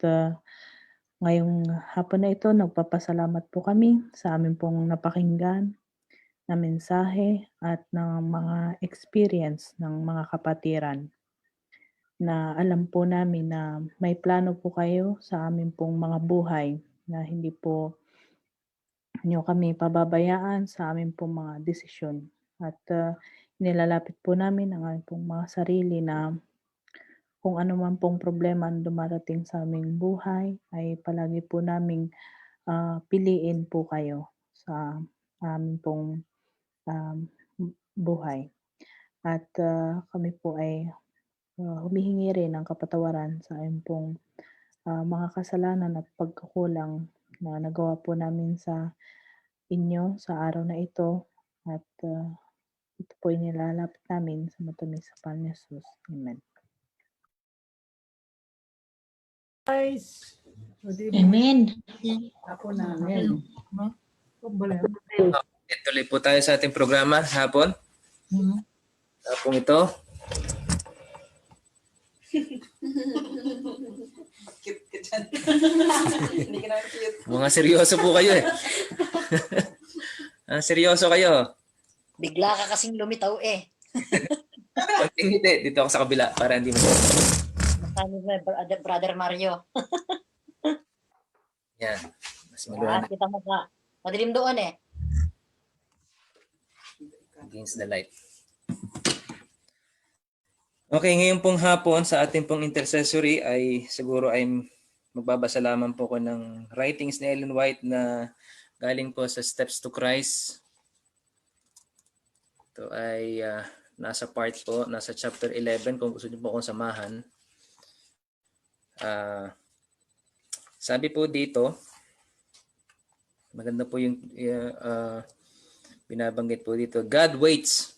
ngayong hapon na ito, nagpapasalamat po kami sa amin pong napakinggan na mensahe at ng mga experience ng mga kapatiran na alam po namin na may plano po kayo sa amin pong mga buhay na hindi po nyo kami pababayaan sa amin pong mga desisyon. At nilalapit po namin ang aming pong mga sarili na kung ano man pong problema ang dumarating sa aming buhay, ay palagi po naming piliin po kayo sa aming pong buhay. At kami po ay humihingi rin ng kapatawaran sa aming pong mga kasalanan at pagkukulang na nagawa po namin sa inyo sa araw na ito. At ito po ay nilalapit namin sa matamis sa pangalan ni Jesus. Amen. Guys. Amen. Ako na. Amen. Tuloy po tayo sa ating programa hapon. Hapon ito. Cute ka dyan. Hindi ka na cute. Mga seryoso po kayo eh. Seryoso kayo. Bigla ka kasing lumitaw eh. Hindi, dito ako sa kabila para hindi mo. Brother Mario. Yan. Mas maliwanag. Kita mo ka. Madilim doon eh. Against the light. Okay, ngayon pong hapon sa ating pong intercessory ay siguro ay magbabasa lamang po ko ng writings ni Ellen White na galing po sa Steps to Christ. Ito ay nasa part po, nasa chapter 11 kung gusto niyo po akong samahan. Sabi po dito, maganda po yung binabanggit po dito, God waits.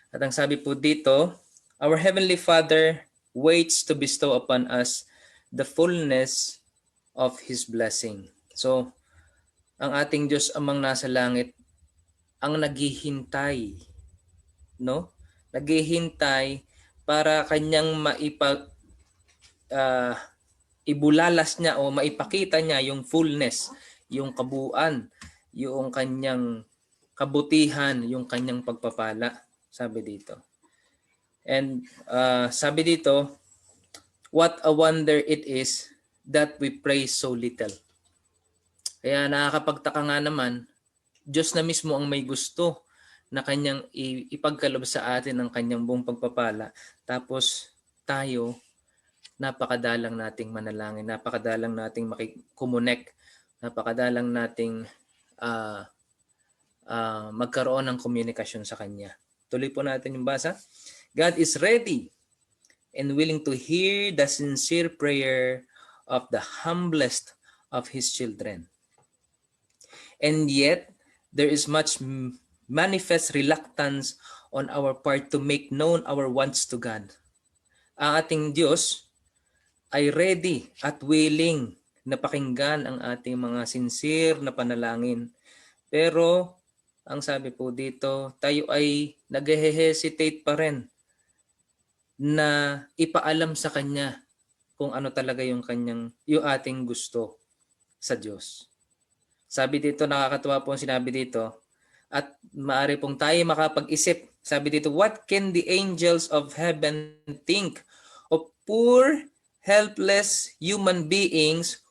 At ang sabi po dito, our Heavenly Father waits to bestow upon us the fullness of His blessing. So, ang ating Diyos amang nasa langit, ang naghihintay, no? Naghihintay para kanyang ibulalas niya o maipakita niya yung fullness, yung kabuuan, yung kanyang kabutihan, yung kanyang pagpapala, sabi dito. And sabi dito, what a wonder it is that we pray so little. Kaya nakakapagtaka nga naman, Diyos na mismo ang may gusto na kanyang ipagkaloob sa atin ang kanyang buong pagpapala. Tapos tayo, napakadalang nating manalangin, napakadalang nating makikumonek, napakadalang nating magkaroon ng komunikasyon sa Kanya. Tuloy po natin yung basa. God is ready and willing to hear the sincere prayer of the humblest of His children. And yet, there is much manifest reluctance on our part to make known our wants to God. Ang ating Diyos ay ready at willing na pakinggan ang ating mga sincere na panalangin. Pero, ang sabi po dito, tayo ay nag-hesitate pa rin na ipaalam sa Kanya kung ano talaga yung ating gusto sa Diyos. Sabi dito, nakakatuwa po ang sinabi dito, at maaari pong tayo makapag-isip. Sabi dito, what can the angels of heaven think of poor, helpless human beings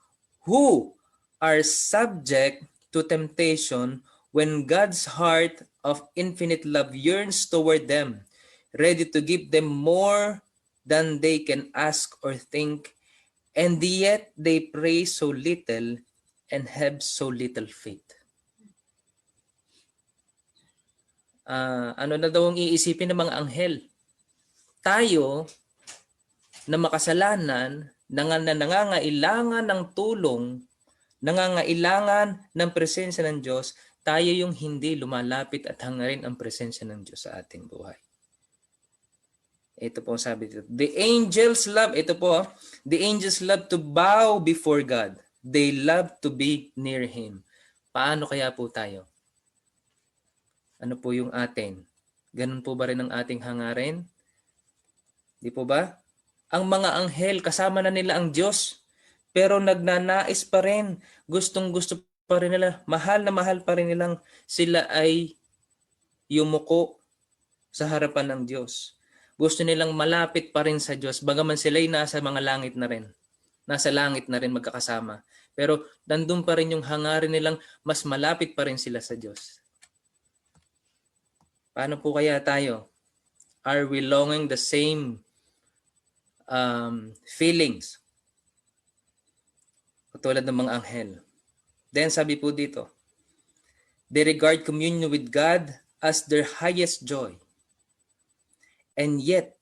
who are subject to temptation when God's heart of infinite love yearns toward them, ready to give them more than they can ask or think, and yet they pray so little and have so little faith. Ano na daw ang iisipin ng mga anghel? Tayo na makasalanan, na nangangailangan ng tulong nangangailangan ng presensya ng Diyos, tayo yung hindi lumalapit at hangarin ang presensya ng Diyos sa ating buhay. Ito po ang sabi dito. The angels love, ito po, the angels love to bow before God. They love to be near Him. Paano kaya po tayo? Ano po yung atin? Ganun po ba rin ang ating hangarin? Di po ba? Ang mga anghel, kasama na nila ang Diyos, pero nagnanais pa rin, gustong-gusto pa rin nila, mahal na mahal pa rin nilang sila ay yumuko sa harapan ng Diyos. Gusto nilang malapit pa rin sa Diyos, bagaman sila'y nasa mga langit na rin. Nasa langit na rin magkakasama. Pero nandun pa rin yung hangarin nilang mas malapit pa rin sila sa Diyos. Paano po kaya tayo? Are we longing the same feelings? Katulad ng mga anghel. Then sabi po dito, they regard communion with God as their highest joy. And yet,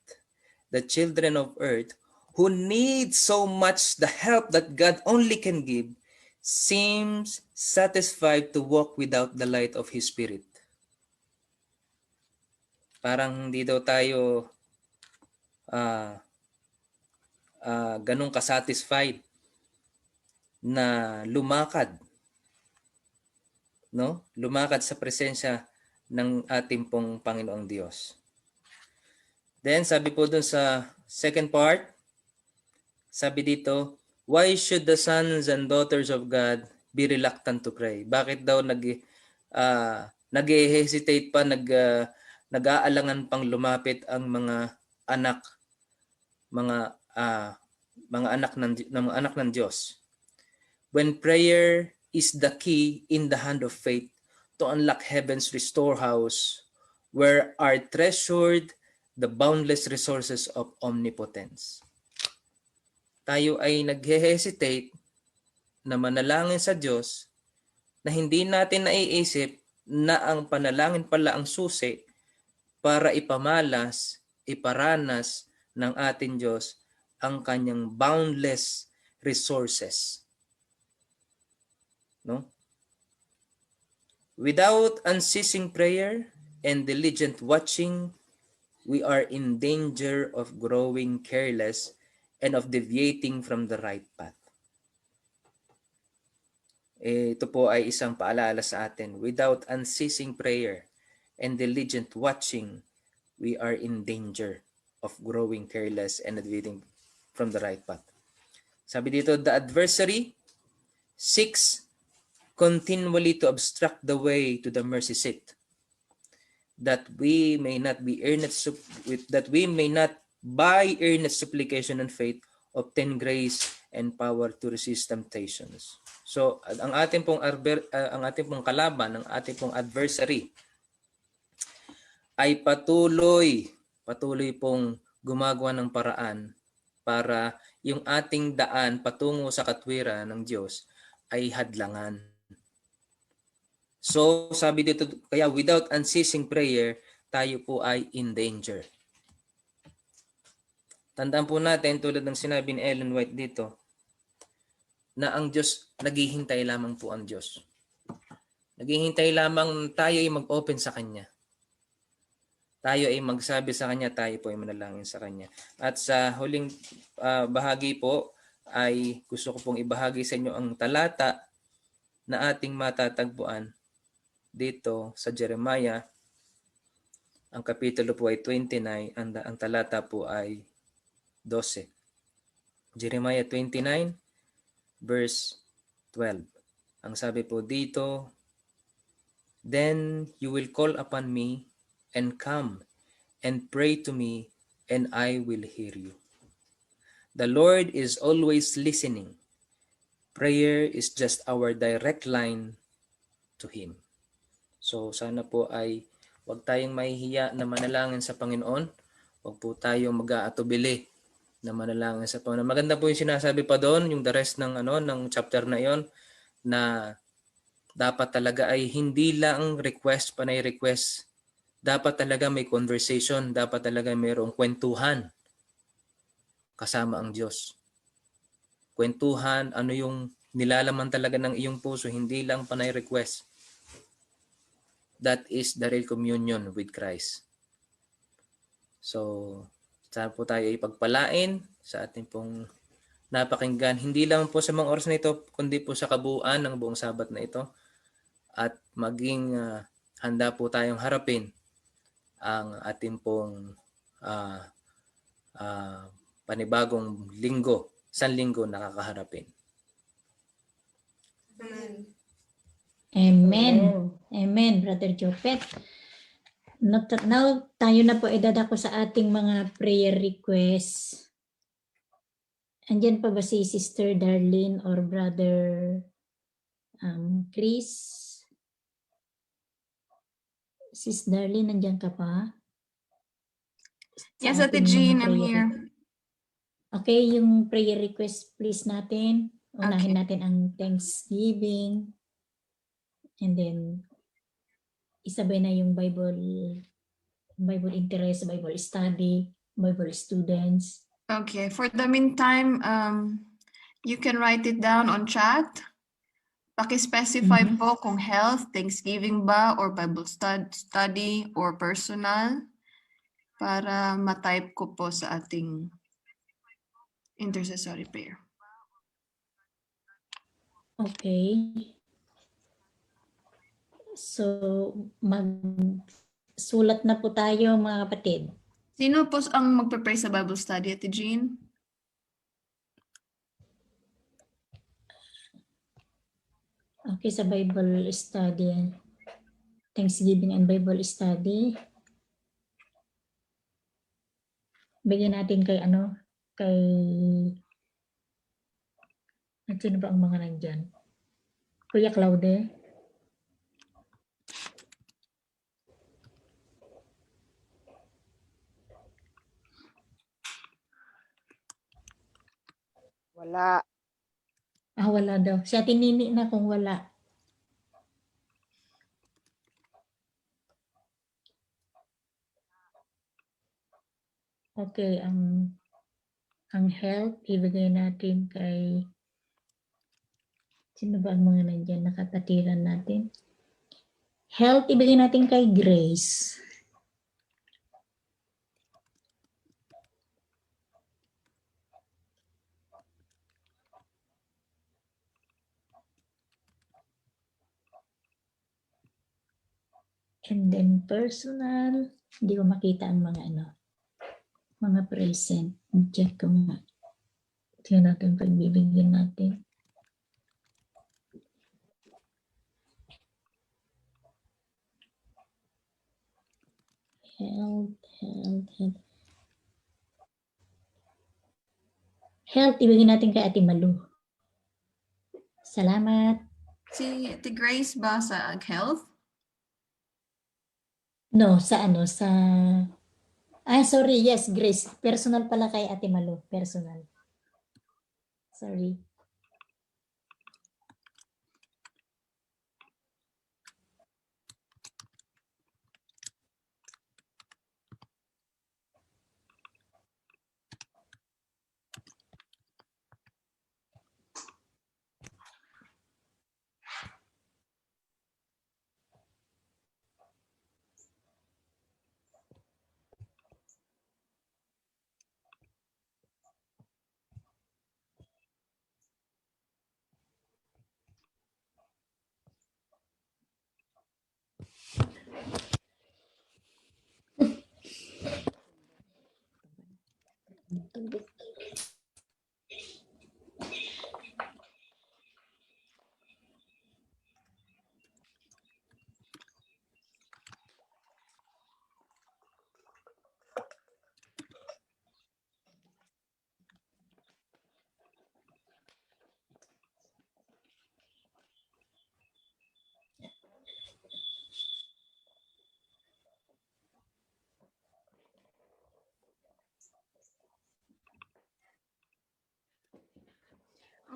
the children of earth who need so much the help that God only can give seems satisfied to walk without the light of His Spirit. Parang hindi daw tayo ganun kasatisfied na lumakad, no? Lumakad sa presensya ng ating pong Panginoong Diyos. Then sabi po dun sa second part, sabi dito, why should the sons and daughters of God be reluctant to pray? Bakit daw nag-hesitate pa, nag-aalangan pang lumapit ang mga anak ng Diyos? When prayer is the key in the hand of faith to unlock heaven's storehouse, where are treasured the boundless resources of omnipotence. Tayo ay nag-hesitate na manalangin sa Diyos na hindi natin naiisip na ang panalangin pala ang susi para ipamalas, iparanas ng ating Diyos ang kanyang boundless resources. No? Without unceasing prayer and diligent watching, we are in danger of growing careless and of deviating from the right path. Ito po ay isang paalala sa atin. Without unceasing prayer and diligent watching, we are in danger of growing careless and deviating from the right path. Sabi dito, the adversary seeks continually to obstruct the way to the mercy seat, that we may not by earnest supplication and faith obtain grace and power to resist temptations. So ang ating pong kalaban, ang ating pong adversary ay patuloy pong gumagawa ng paraan para yung ating daan patungo sa katwiran ng Diyos ay hadlangan. So, sabi dito, kaya without unceasing prayer, tayo po ay in danger. Tandaan po natin, tulad ng sinabi ni Ellen White dito, na ang Diyos, naghihintay lamang po ang Diyos. Naghihintay lamang tayo ay mag-open sa Kanya. Tayo ay magsabi sa Kanya, tayo po ay manalangin sa Kanya. At sa huling bahagi po, ay gusto ko pong ibahagi sa inyo ang talata na ating matatagpuan dito sa Jeremiah. Ang kapitulo po ay 29, ang talata po ay 12. Jeremiah 29 verse 12. Ang sabi po dito, then you will call upon me and come and pray to me and I will hear you. The Lord is always listening. Prayer is just our direct line to Him. So sana po ay huwag tayong mahihiya na manalangin sa Panginoon. Huwag po tayong mag-aatubili na manalangin sa Panginoon. Maganda po yung sinasabi pa doon, yung the rest ng chapter na yon, na dapat talaga ay hindi lang request panay request. Dapat talaga may conversation, dapat talaga mayroong kwentuhan kasama ang Diyos. Kwentuhan, ano yung nilalaman talaga ng iyong puso, hindi lang panay request. That is the real communion with Christ. So, sana po tayo ipagpalain sa ating pong napakinggan. Hindi lang po sa mga oras na ito, kundi po sa kabuuan ng buong Sabat na ito. At maging handa po tayong harapin ang ating pong panibagong linggo, isang linggo nakakaharapin. Amen. Amen, Brother Jopet. Now, tayo na po idadako sa ating mga prayer requests. Andyan pa ba si Sister Darlene or Brother Chris? Sis Darlene, nandyan ka pa? Yes, Sa Ate ating Jean, mga I'm prayer here. Okay, yung prayer request please natin. Unahin natin ang Thanksgiving. And then, isabay na yung Bible interest, Bible study, Bible students. Okay, for the meantime, you can write it down on chat. Paki-specify po kung health, Thanksgiving ba, or Bible study, or personal, para ma-type ko po sa ating intercessory prayer. Okay. So, magsulat na po tayo mga kapatid. Sino po ang magpe-pray sa Bible study, Ate Jean? Okay, sa Bible study. Thanksgiving and Bible study. Bigyan natin kay sino ba ang mga nandyan? Kuya Claude? Wala. Wala daw. Si Ate Nini na kung wala. Okay, ang health, ibigay natin kay sino ba ang mga nandyan nakapatiran natin? Health, ibigay natin kay Grace. And then personal, hindi ko makita ang mga present. Check ko nga. Tingnan natin pagbibigyan natin. Health, ibigay natin kay Ate Malu. Salamat. Si Ate Grace ba sa health? No, sorry, yes, Grace. Personal pala kay Ate Malu. Personal. Sorry.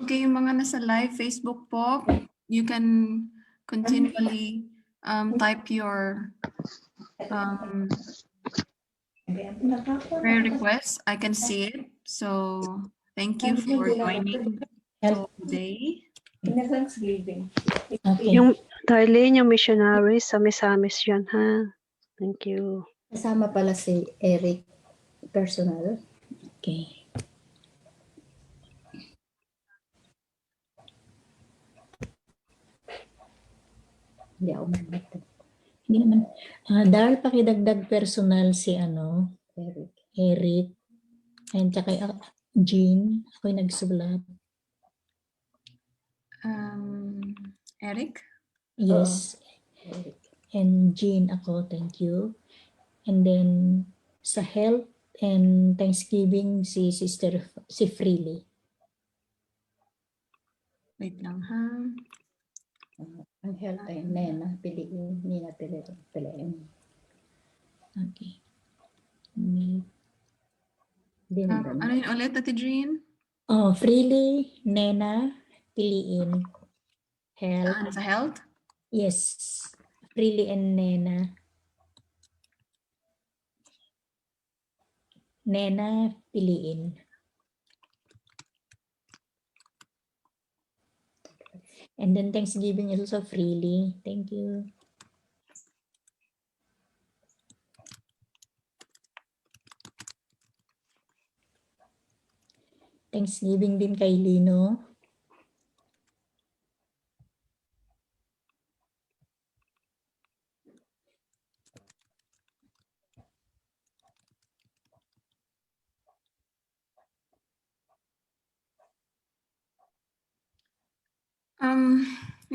Okay, yung mga nasa live Facebook po, you can continually type your prayer requests. I can see it. So thank you for joining today. Inner Thanksgiving. Okay. Yung Darlene, yung missionaries, samis-samis yan, ha? Thank you. Kasama pala si Eric personal. Okay. Hindi ako mamata. Hindi naman. Dahil pakidagdag personal si Eric. Eric. And tsaka Jean. Ako'y nagsulat. Eric? Yes. Eric. And Jean ako. Thank you. And then sa health and Thanksgiving si Freely. Wait lang, ha? Ang health ay Nena, piliin. Nina, piliin. Okay. Ano yun ulit, Ate Jean? Freely, Nena, piliin. Health. Sa health? Yes. Freely and Nena. Nena, piliin. And then Thanksgiving is also Freely. Thank you. Thanksgiving din kay Lino.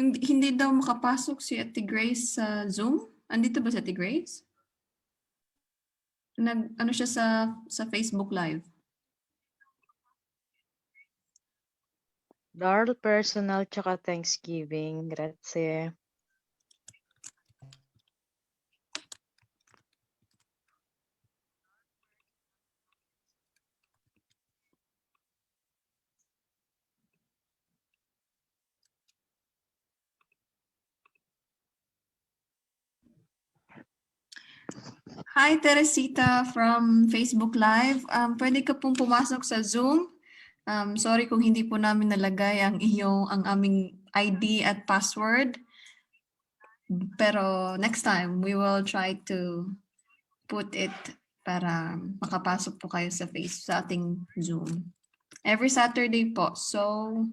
Hindi daw makapasok si Ate Grace sa Zoom. Andito ba si Ate Grace? Ano siya sa Facebook Live? Darl personal tsaka Thanksgiving. Grazie. Hi, Teresita from Facebook Live. Pwede ka pong pumasok sa Zoom. Sorry kung hindi po namin nalagay ang aming ID at password. Pero next time, we will try to put it para makapasok po kayo sa ating Zoom. Every Saturday po. So,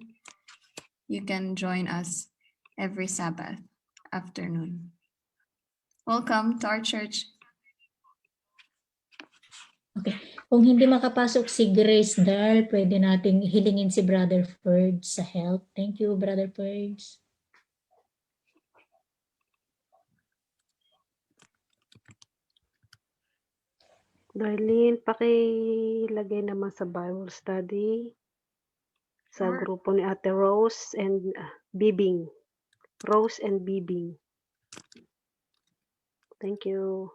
you can join us every Sabbath afternoon. Welcome to our church. Okay. Kung hindi makapasok si Grace Darl, pwede nating hilingin si Brother Ferg sa help. Thank you, Brother Ferg. Darlene, pakilagay naman sa Bible study sa Sure. grupo ni Ate Rose and Bibing. Rose and Bibing. Thank you.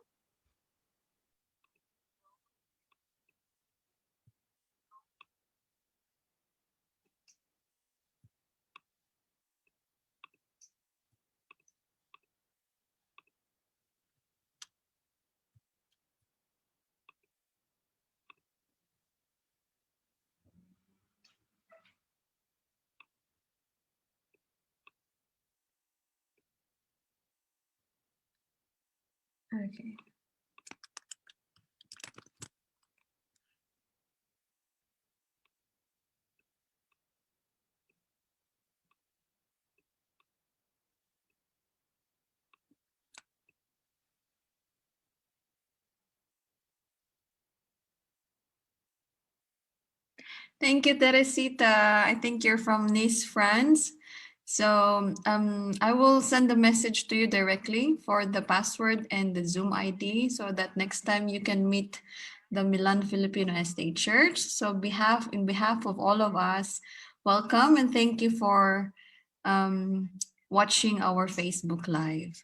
Okay. Thank you, Teresita. I think you're from Nice, France. So I will send a message to you directly for the password and the Zoom ID so that next time you can meet the Milan Filipino Estate Church. So in behalf of all of us, welcome and thank you for watching our Facebook Live.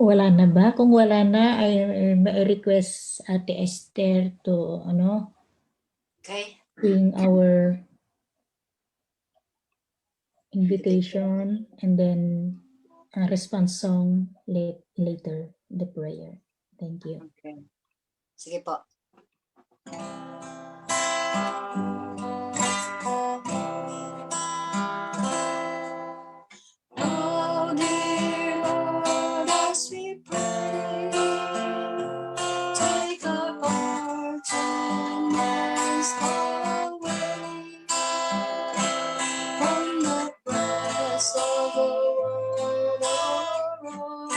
Wala na ba? Kung wala na, ay may request Ate Esther to Okay. sing our invitation and then a response song later, the prayer. Thank you. Okay. Sige po. Oh, dear Lord, as we pray, take our hearts and minds away from the press of the world around,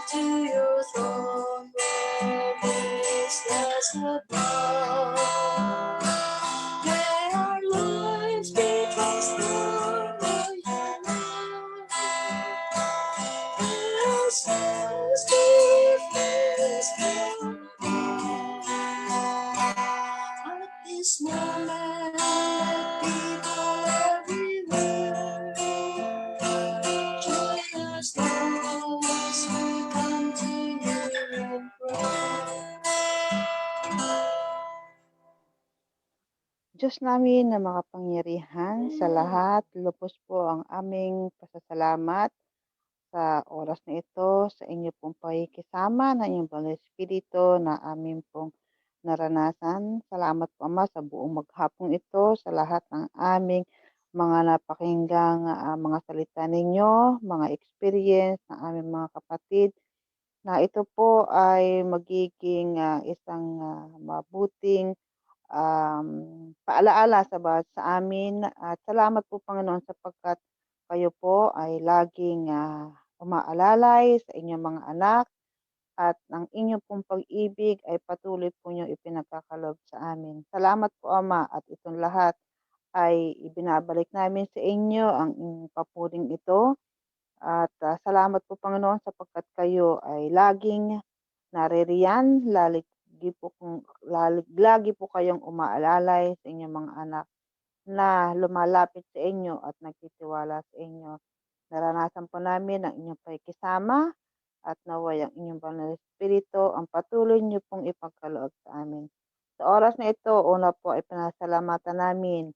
to your throne where grace lies above. May our lives be transformed by your love. Our souls be refreshed from above. At this moment, let people everywhere join us now as we come to you in prayer. Diyos namin na makapangyarihan sa lahat, lubos po ang aming pasasalamat sa oras na ito, sa inyo pong pakikisama ng inyong Banal Espiritu na amin pong naranasan. Salamat po, Ama, sa buong maghapong ito, sa lahat ng aming mga napakinggang mga salita ninyo, mga experience ng aming mga kapatid, na ito po ay magiging isang mabuting paalaala sa amin. At salamat po, Panginoon, sapagkat kayo po ay laging umaalalay sa inyong mga anak at ang inyong pong pag-ibig ay patuloy po niyong ipinagkakalob sa amin. Salamat po, Ama, at itong lahat ay ibinabalik namin sa inyo ang inyong papuring ito. At salamat po, Panginoon, sapagkat kayo ay laging naririyan, lagi po kayong umaalalay sa inyong mga anak na lumalapit sa inyo at nagtitiwala sa inyo. Naranasan po namin ang inyong pakikisama at naway ang inyong Banal na Espiritu ang patuloy niyo pong ipagkaloob sa amin. Sa oras na ito, una po ay pinasalamatan namin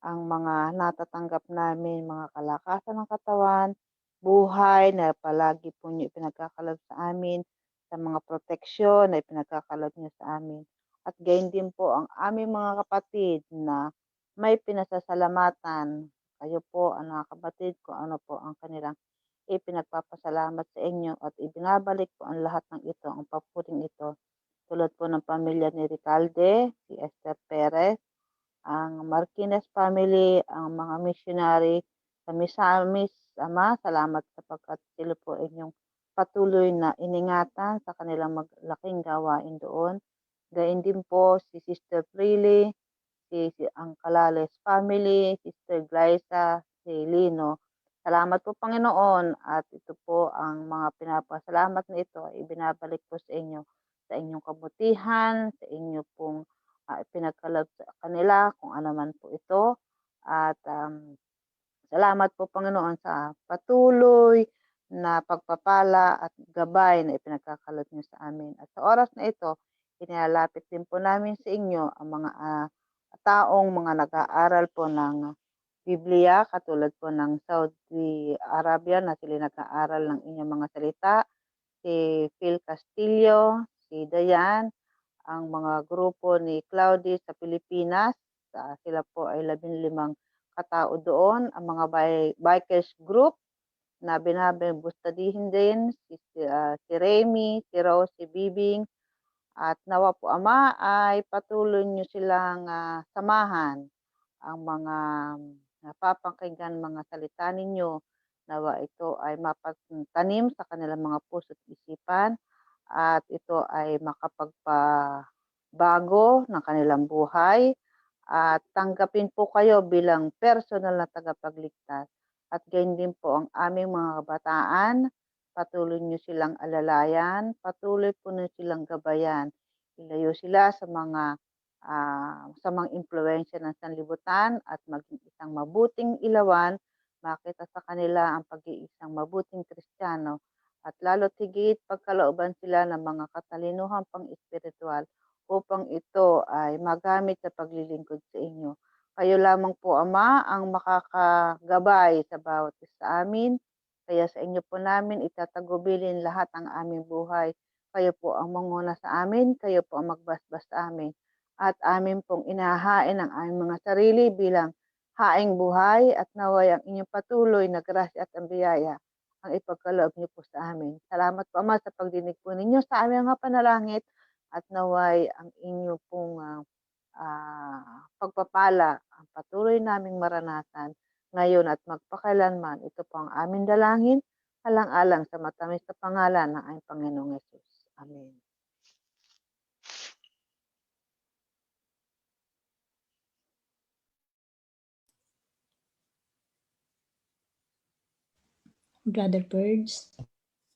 ang mga natatanggap namin, mga kalakasan ng katawan, buhay na palagi po niyo ipinagkakalob sa amin, sa mga proteksyon na ipinagkakalob niyo sa amin. At gayon din po ang aming mga kapatid na may pinasasalamatan. Kayo po, ang mga kapatid, kung ano po ang kanilang ipinagpapasalamat sa inyo at ibinabalik po ang lahat ng ito, ang papuring ito. Tulad po ng pamilya ni Ricalde, si Esther Perez, ang Martinez family, ang mga missionary sa Misamis, Ama, salamat sapagkat sila po inyong patuloy na iningatan sa kanilang maglaking gawain doon. Gayun din po si Sister Freely, si ang Calales family, Sister Glyza, si Lino. Salamat po, Panginoon, at ito po ang mga pinapasalamat na ito ay ibinabalik po sa inyo, sa inyong kabutihan, sa inyo pong pinagkalab sa kanila, kung ano man po ito. At salamat po, Panginoon, sa patuloy na pagpapala at gabay na ipinagkakaloob niyo sa amin. At sa oras na ito, inilalapit din po namin sa inyo ang mga taong mga nag-aaral po ng Biblia, katulad po ng Saudi Arabia na sila nag-aaral ng inyong mga salita, si Phil Castillo, si Dayan, ang mga grupo ni Claudie sa Pilipinas, sila po ay 15 katao doon, ang mga bikers group na binabustadihin din, si Remy, si Rose, si Bibing, at nawa po, Ama, ay patuloy niyo silang samahan ang mga napapakinggan mga salita ninyo, nawa ito ay mapagtanim sa kanilang mga puso at isipan, at ito ay makapagpabago ng kanilang buhay, at tanggapin po kayo bilang personal na tagapagligtas. At gayon din po ang aming mga kabataan, patuloy niyo silang alalayan, patuloy po niyo silang gabayan. Ilayo sila sa mga impluwensya ng sanlibutan at maging isang mabuting ilawan makita sa kanila ang pag-iisang mabuting Kristiyano at lalo't higit pagkalooban sila ng mga katalinuhang pang-espiritual upang ito ay magamit sa paglilingkod sa inyo. Kayo lamang po, Ama, ang makakagabay sa bawat isa sa amin. Kaya sa inyo po namin itatagubilin lahat ng aming buhay. Kayo po ang manguna sa amin, kayo po ang magbasbas sa amin. At amin pong inahain ang aming mga sarili bilang haing buhay at naway ang inyong patuloy na grasya at ang biyaya ang ipagkaloob niyo po sa amin. Salamat po, Ama, sa pagdinig po ninyo sa aming mga panalangit at naway ang inyo pong pagpapala ang patuloy naming maranasan ngayon at magpakailanman. Ito po ang aming dalangin, alang-alang sa matamis na pangalan ng aming Panginoong Yesus. Amen. Brother Purge.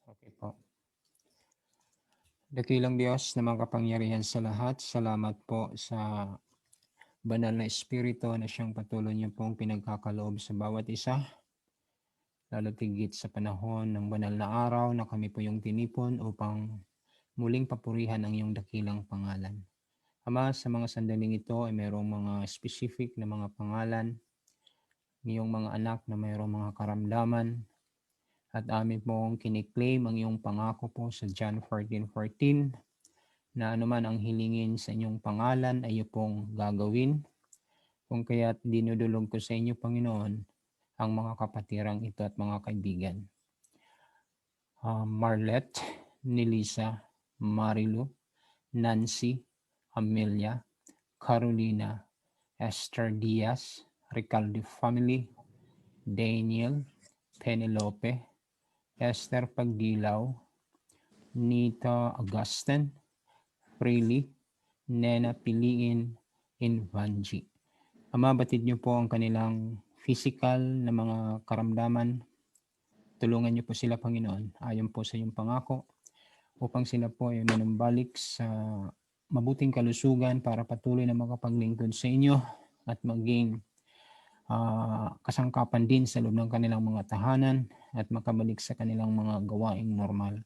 Okay po. Dakilang Diyos na makapangyarihan sa lahat, salamat po sa banal na Espiritu na siyang patuloy niyo pong pinagkakaloob sa bawat isa. Lalo tigit sa panahon ng banal na araw na kami po yung tinipon upang muling papurihan ang iyong dakilang pangalan. Ama, sa mga sandaling ito ay mayroong mga specific na mga pangalan, ngayong mga anak na mayroong mga karamdaman, at amin pong kiniklaim ang iyong pangako po sa John 14:14 na anuman ang hilingin sa inyong pangalan ay iyo pong gagawin. Kung kaya't dinudulog ko sa inyo, Panginoon, ang mga kapatirang ito at mga kaibigan. Marlette, Nelisa, Marilu, Nancy, Amelia, Carolina, Esther Diaz, Ricaldi family, Daniel, Penelope, Esther Pagdilaw, Nita Augustin, Freely, Nena Piliin, Invanji. Ama, batid niyo po ang kanilang physical na mga karamdaman. Tulungan niyo po sila, Panginoon, ayon po sa iyong pangako, upang sila po ay manumbalik sa mabuting kalusugan para patuloy na makapaglingkod sa inyo at maging kasangkapan din sa loob ng kanilang mga tahanan at makabalik sa kanilang mga gawaing normal.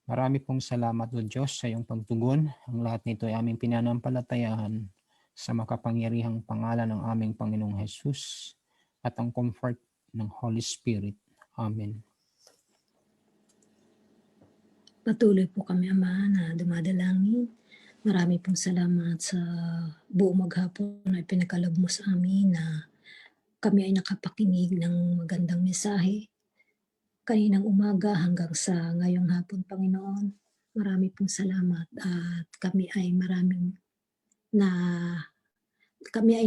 Marami pong salamat, O Diyos, sa iyong pagtugon. Ang lahat nito ay aming pinanampalatayahan sa makapangyarihang pangalan ng aming Panginoong Jesus at ang comfort ng Holy Spirit. Amen. Patuloy po kami, Ama, na dumadalangin. Marami pong salamat sa buong maghapon na pinagkaloob mo sa amin na kami ay nakapakinig ng magandang mensahe. Kaninang umaga hanggang sa ngayong hapon, Panginoon, marami pong salamat at kami ay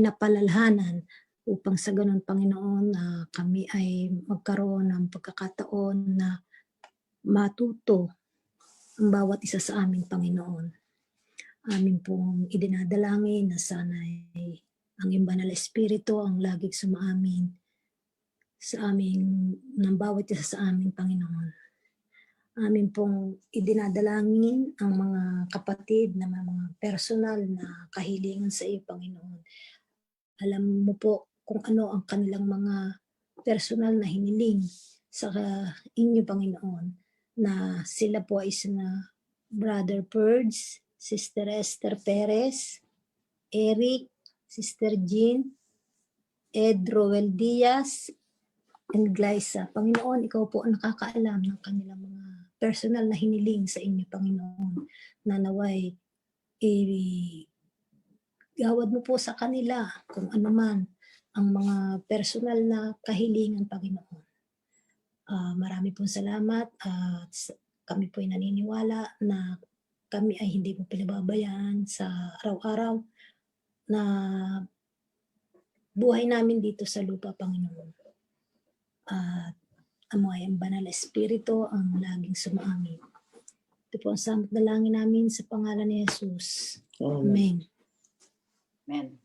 napalalhanan upang sa ganun, Panginoon, kami ay magkaroon ng pagkakataon na matuto ang bawat isa sa amin, Panginoon. Amin pong idinadalangin na sana'y ang iyong banal na Espiritu ang laging sumaamin sa aming, ng bawat isa sa amin, Panginoon. Amin pong idinadalangin ang mga kapatid na mga personal na kahilingan sa iyo, Panginoon. Alam mo po kung ano ang kanilang mga personal na hiniling sa inyo, Panginoon, na sila po ay sina Brother Purge, Sister Esther Perez, Eric, Sister Jean, Ed Roel Diaz, and Glyza. Panginoon, ikaw po ang nakakaalam ng kanilang mga personal na hiniling sa inyo, Panginoon, na naway gawad mo po sa kanila kung ano man ang mga personal na kahilingan, Panginoon. Marami pong salamat at kami po ay naniniwala na kami ay hindi mo pinababayaan sa araw-araw na buhay namin dito sa lupa, Panginoon. At ang banal na Espiritu ang laging sumaamin. Ito po ang samot dalangin namin sa pangalan ni Jesus. Amen. Amen.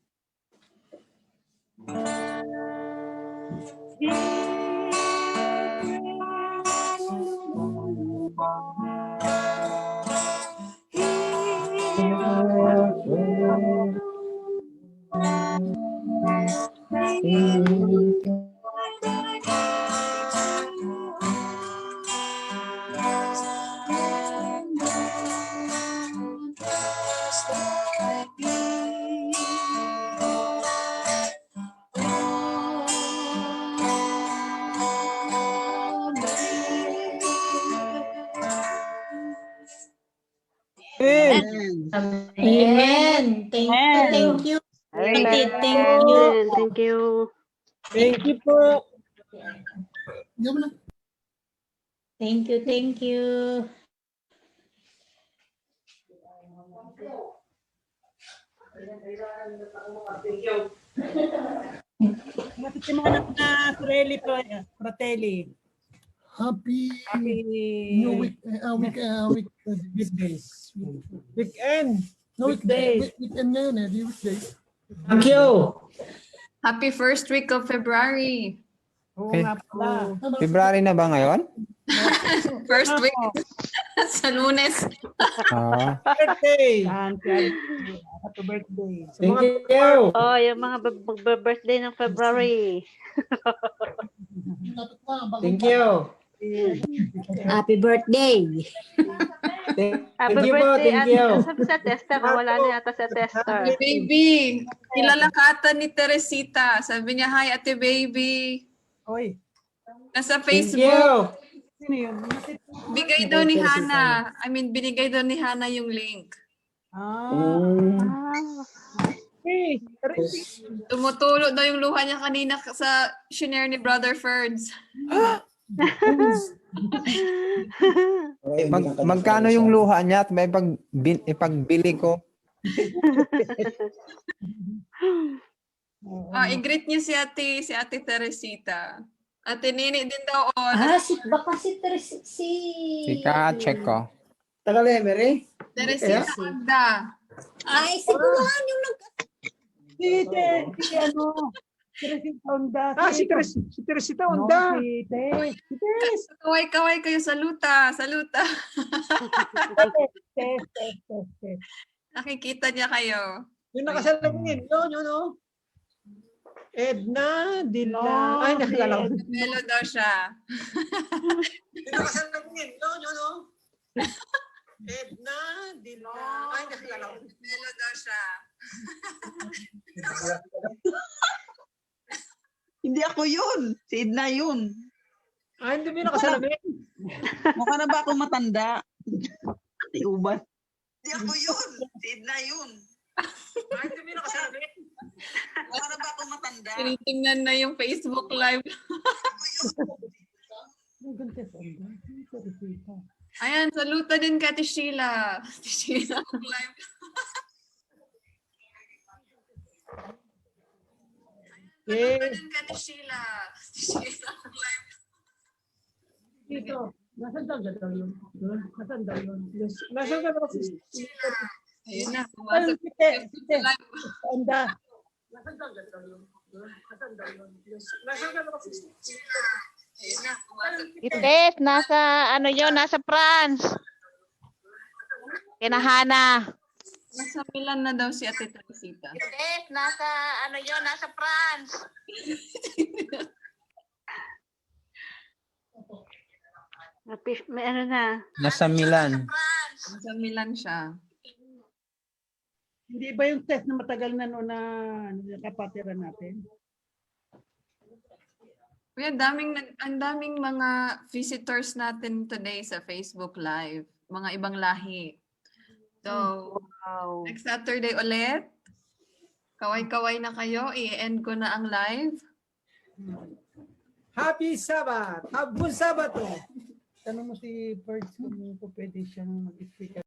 Amen. Thank you. Auntie, thank you. Thank you. Thank you po. Thank you, thank you. Matitimang na Fratelli po, Fratelli. Happy New Week, weekdays. Weekend. No, Weekdays. weekend ngayon eh, di weekdays. Thank you. Happy first week of February. Oo Okay. nga pala. February na ba ngayon? First week sa Lunes. Ah, Birthday. Happy birthday. Thank you. Oh, yung mga birthday ng February. Thank you. Happy birthday. Happy birthday, Ate. Sabi sa tester, wala na yata sa tester. Baby, kilala ka ata ni Teresita. Sabi niya, hi Ate Baby. Oy. Nasa Facebook. Bigay daw ni Hana. Binigay daw ni Hana yung link. Tumutulo daw yung luha niya kanina sa shinare ni Brother Ferds. magkano yung luha niya at may ipagbili ko? I-greet niyo si Ate Teresita. Ate Nini din daw. Baka Si check ko. Tagalemery? Teresita Magda. Ay, siguruhan yung Si ano? Teresita Onda. Si Teresita Onda. Si Tess. Kaway-kaway kayo. Saluta. Nakikita niya kayo. Yung nakasalamin. No. Edna, Dila. Ay, nakilala ko. Melo daw siya. Yung nakasalamin. No. Edna, Dila. Ay, nakilala ko. Melo daw siya. Hindi ako yun. Si Edna yun. Hindi mo nakasalamin. Mukha na ba akong matanda? Ati Uban. Hindi ako yun. Si Edna yun. Hindi mo nakasalamin. Mukha na ba akong matanda? Tinitingnan na yung Facebook Live. Ayan, saluta din ka, Ate Sheila. Ate Sheila Live. Saluta din ka, Ate Sheila. Ate Sheila Live. Dito. Nasaan daw yun? Nasaan daw si Ayun na, pumasok. Onda. Ites, nasa France. Kinahana. Nasa Milan na daw si Ate Teresita. Ites, nasa France. May ano na. Nasa Milan. Nasa Milan siya. Hindi ba yung test na matagal na noon na kapatiran natin? Ang daming mga visitors natin today sa Facebook Live. Mga ibang lahi. So, next Saturday ulit. Kaway-kaway na kayo. I-end ko na ang live. Happy Sabbath! Happy Sabbath! Tanong mo si Birds kung pwede siyang mag-speak.